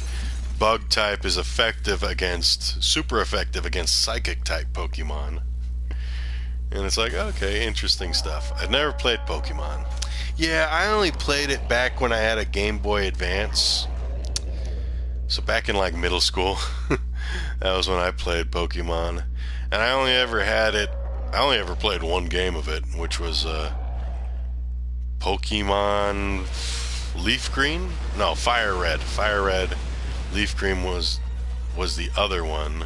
bug type is super effective against psychic type Pokemon. And it's like, okay, interesting stuff. I've never played Pokemon. Yeah, I only played it back when I had a Game Boy Advance. So back in like middle school, that was when I played Pokemon. And I only ever played one game of it, which was Pokemon Leaf Green? No, Fire Red. Fire Red. Leaf Green was the other one.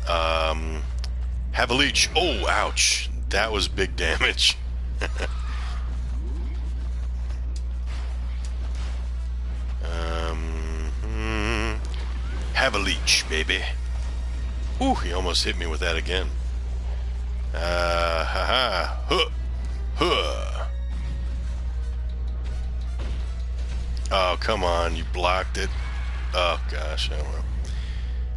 Have a leech. Oh, ouch. That was big damage. Have a leech, baby. Ooh, he almost hit me with that again. Ha. Huh. Huh. Oh, come on. You blocked it. Oh, gosh. Oh, well.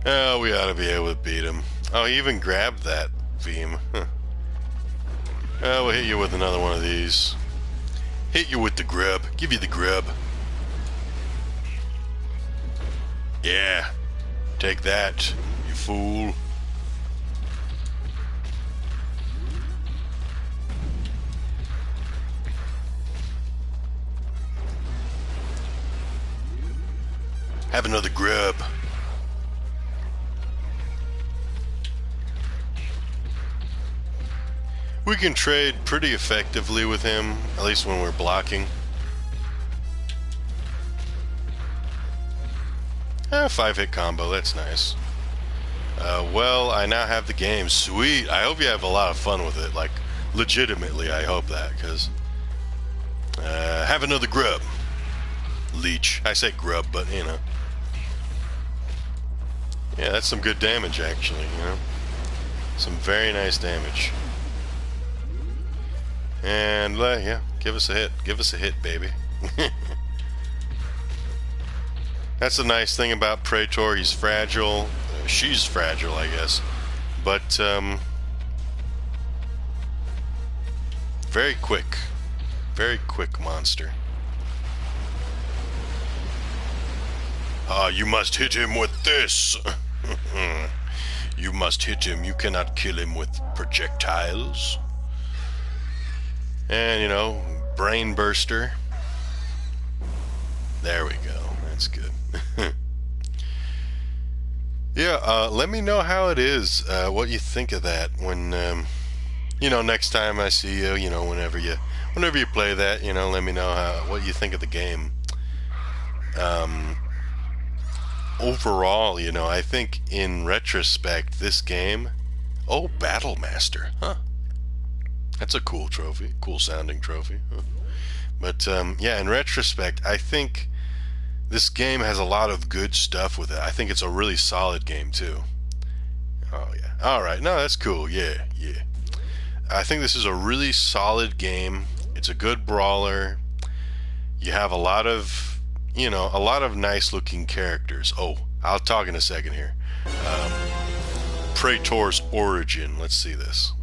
Oh, we ought to be able to beat him. Oh, he even grabbed that beam. Huh. Oh, we'll hit you with another one of these. Hit you with the grub. Give you the grub. Yeah. Take that, you fool. Have another grub. We can trade pretty effectively with him, at least when we're blocking. 5-hit combo, that's nice. Well, I now have the game. Sweet. I hope you have a lot of fun with it. Like, legitimately, I hope that, because... have another grub. Leech. I say grub, but, you know. Yeah, that's some good damage, actually, you know. Some very nice damage. And, yeah, give us a hit. Give us a hit, baby. That's the nice thing about Praetor. He's fragile. She's fragile, I guess. But, very quick. Very quick monster. You must hit him with this. You must hit him. You cannot kill him with projectiles. And, you know, brain burster. There we go. That's good. Yeah, let me know how it is, what you think of that when, you know, next time I see you, you know, whenever you play that, you know, let me know what you think of the game. Overall, you know, I think in retrospect, this game, oh, Battle Master, huh? That's a cool trophy, cool sounding trophy. Huh? But yeah, in retrospect, I think this game has a lot of good stuff with it. I think it's a really solid game too. Oh yeah. All right. No, that's cool. Yeah, yeah. I think this is a really solid game. It's a good brawler. You have a lot of, you know, a lot of nice looking characters. Oh, I'll talk in a second here. Praetor's origin. Let's see this.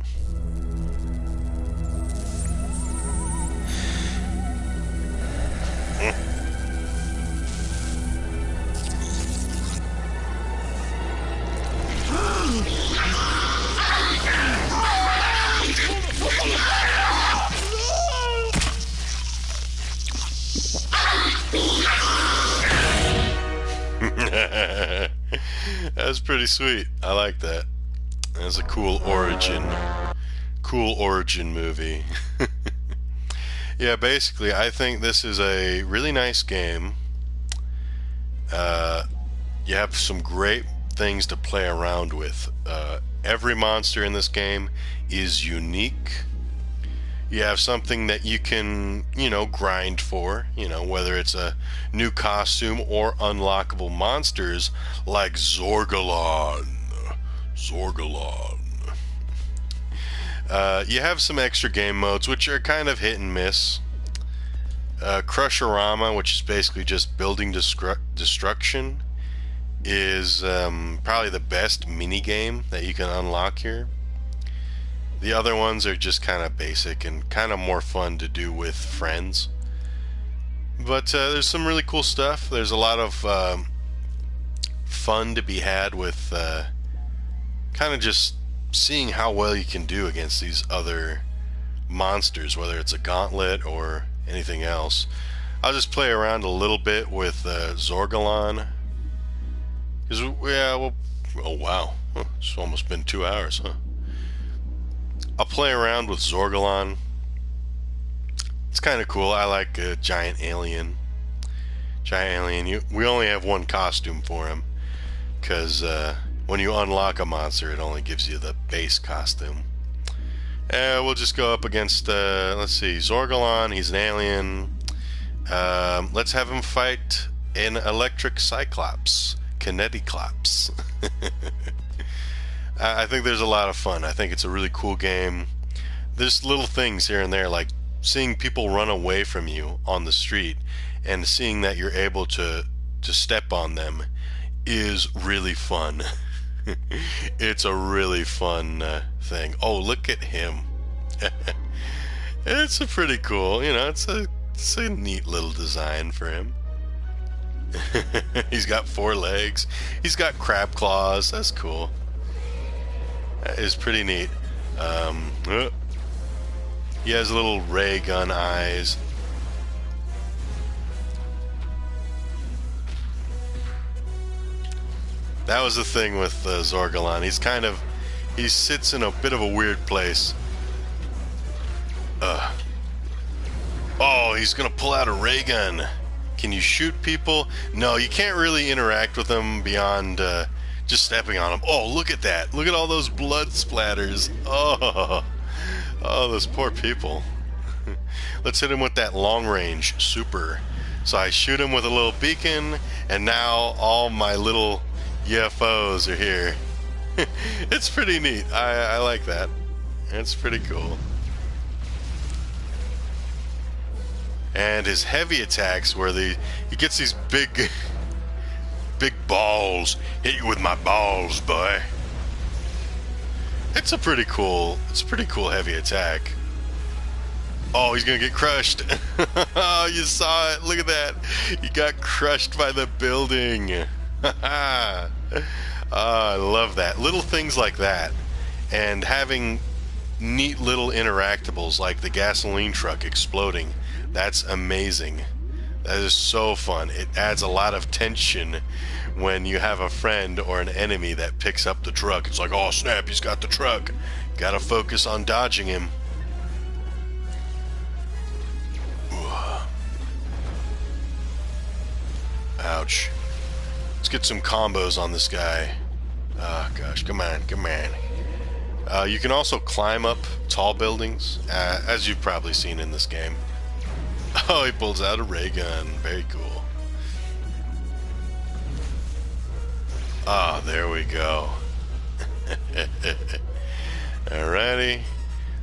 That's pretty sweet. I like that. That's a cool origin movie. Yeah, basically, I think this is a really nice game. You have some great things to play around with. Every monster in this game is unique. You have something that you can, you know, grind for, you know, whether it's a new costume or unlockable monsters like Zorgalon. You have some extra game modes, which are kind of hit and miss. Crusherama, which is basically just building destruction, is probably the best mini game that you can unlock here. The other ones are just kind of basic and kind of more fun to do with friends. But there's some really cool stuff. There's a lot of fun to be had with kind of just seeing how well you can do against these other monsters, whether it's a gauntlet or anything else. I'll just play around a little bit with Zorgalon. Yeah, well, oh wow, it's almost been 2 hours, huh? I'll play around with Zorgalon. It's kind of cool. I like a giant alien. We only have one costume for him, because when you unlock a monster, it only gives you the base costume. We'll just go up against, let's see, Zorgalon. He's an alien. Let's have him fight an electric Cyclops. Kineticlops. I think there's a lot of fun. I think it's a really cool game. There's little things here and there, like seeing people run away from you on the street and seeing that you're able to step on them is really fun. It's a really fun thing. Oh, look at him. It's a pretty cool, you know, it's a neat little design for him. He's got 4 legs. He's got crab claws. That's cool. That is pretty neat. He has little ray gun eyes. That was the thing with Zorgalon. He sits in a bit of a weird place. Oh, he's gonna pull out a ray gun. Can you shoot people? No, you can't really interact with them beyond just stepping on them. Oh, look at that. Look at all those blood splatters. Oh, those poor people. Let's hit him with that long range super. So I shoot him with a little beacon, and now all my little UFOs are here. It's pretty neat. I like that. It's pretty cool. And his heavy attacks, where he gets these big balls. Hit you with my balls, boy. It's a pretty cool heavy attack. Oh, he's gonna get crushed. Oh, you saw it. Look at that. He got crushed by the building. Oh, I love that. Little things like that. And having neat little interactables like the gasoline truck exploding. That's amazing. That is so fun. It adds a lot of tension when you have a friend or an enemy that picks up the truck. It's like, oh snap, he's got the truck. Gotta focus on dodging him. Ouch. Let's get some combos on this guy. Oh gosh, come on, come on. You can also climb up tall buildings, as you've probably seen in this game. Oh, he pulls out a ray gun. Very cool. Ah, there we go. Alrighty.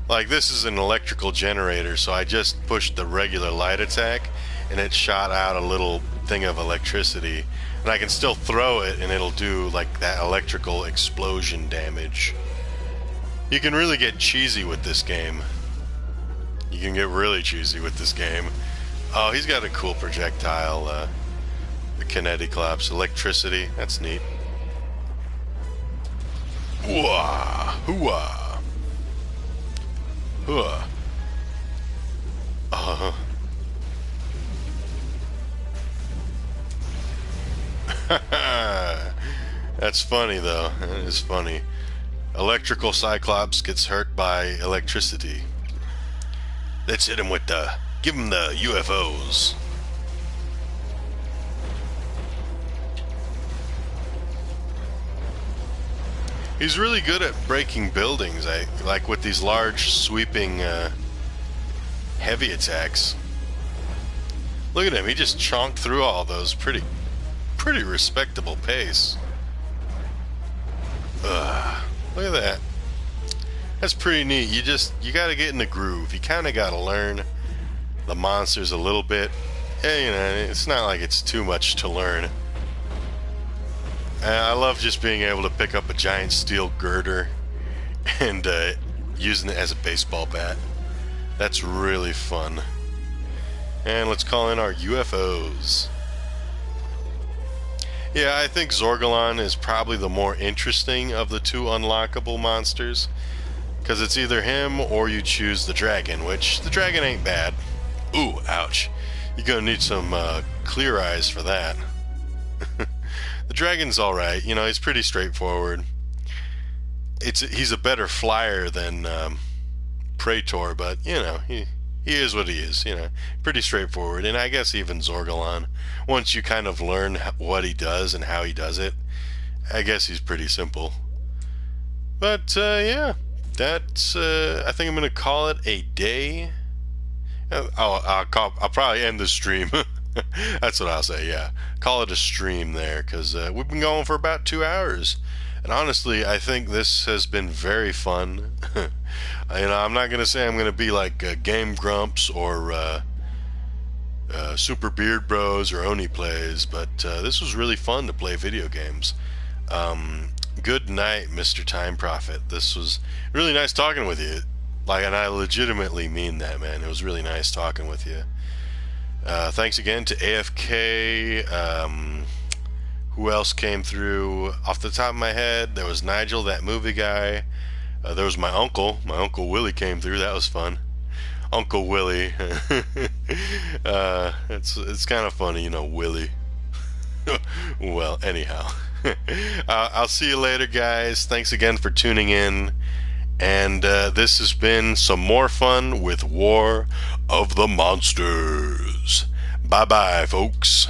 Like, this is an electrical generator, so I just pushed the regular light attack, and it shot out a little thing of electricity. And I can still throw it, and it'll do, like, that electrical explosion damage. You can really get cheesy with this game. You can get really cheesy with this game. Oh, he's got a cool projectile, the Kineticlops, electricity. That's neat. Hooah! Hooah! Hooah! That's funny, though. That is funny. Electrical Cyclops gets hurt by electricity. Let's hit him with the... Give him the UFOs. He's really good at breaking buildings, like with these large, sweeping, heavy attacks. Look at him, he just chonked through all those. Pretty respectable pace. Look at that. That's pretty neat. You gotta get in the groove. You kinda gotta learn the monsters a little bit. Yeah, you know, it's not like it's too much to learn. I love just being able to pick up a giant steel girder and using it as a baseball bat. That's really fun. And let's call in our UFOs. Yeah, I think Zorgalon is probably the more interesting of the two unlockable monsters, because it's either him or you choose the dragon, which the dragon ain't bad. Ooh, ouch. You're gonna need some clear eyes for that. The dragon's alright, you know, he's pretty straightforward. He's a better flyer than Praetor, but, you know, he is what he is, you know. Pretty straightforward, and I guess even Zorgalon, once you kind of learn what he does and how he does it, I guess he's pretty simple. But, yeah, that's, I think I'm gonna call it a day. I'll probably end the stream. That's what I'll say, yeah. Call it a stream there, because we've been going for about 2 hours. And honestly, I think this has been very fun. You know, I'm not going to say I'm going to be like Game Grumps or Super Beard Bros or Oni Plays, but this was really fun to play video games. Good night, Mr. Time Prophet. This was really nice talking with you. Like, and I legitimately mean that, man. It was really nice talking with you. Thanks again to AFK. Who else came through? Off the top of my head, there was Nigel, that movie guy. There was my uncle. My Uncle Willie came through. That was fun. Uncle Willie. It's kind of funny, you know, Willie. Well, anyhow. I'll see you later, guys. Thanks again for tuning in. And this has been some more fun with War of the Monsters. Bye-bye, folks.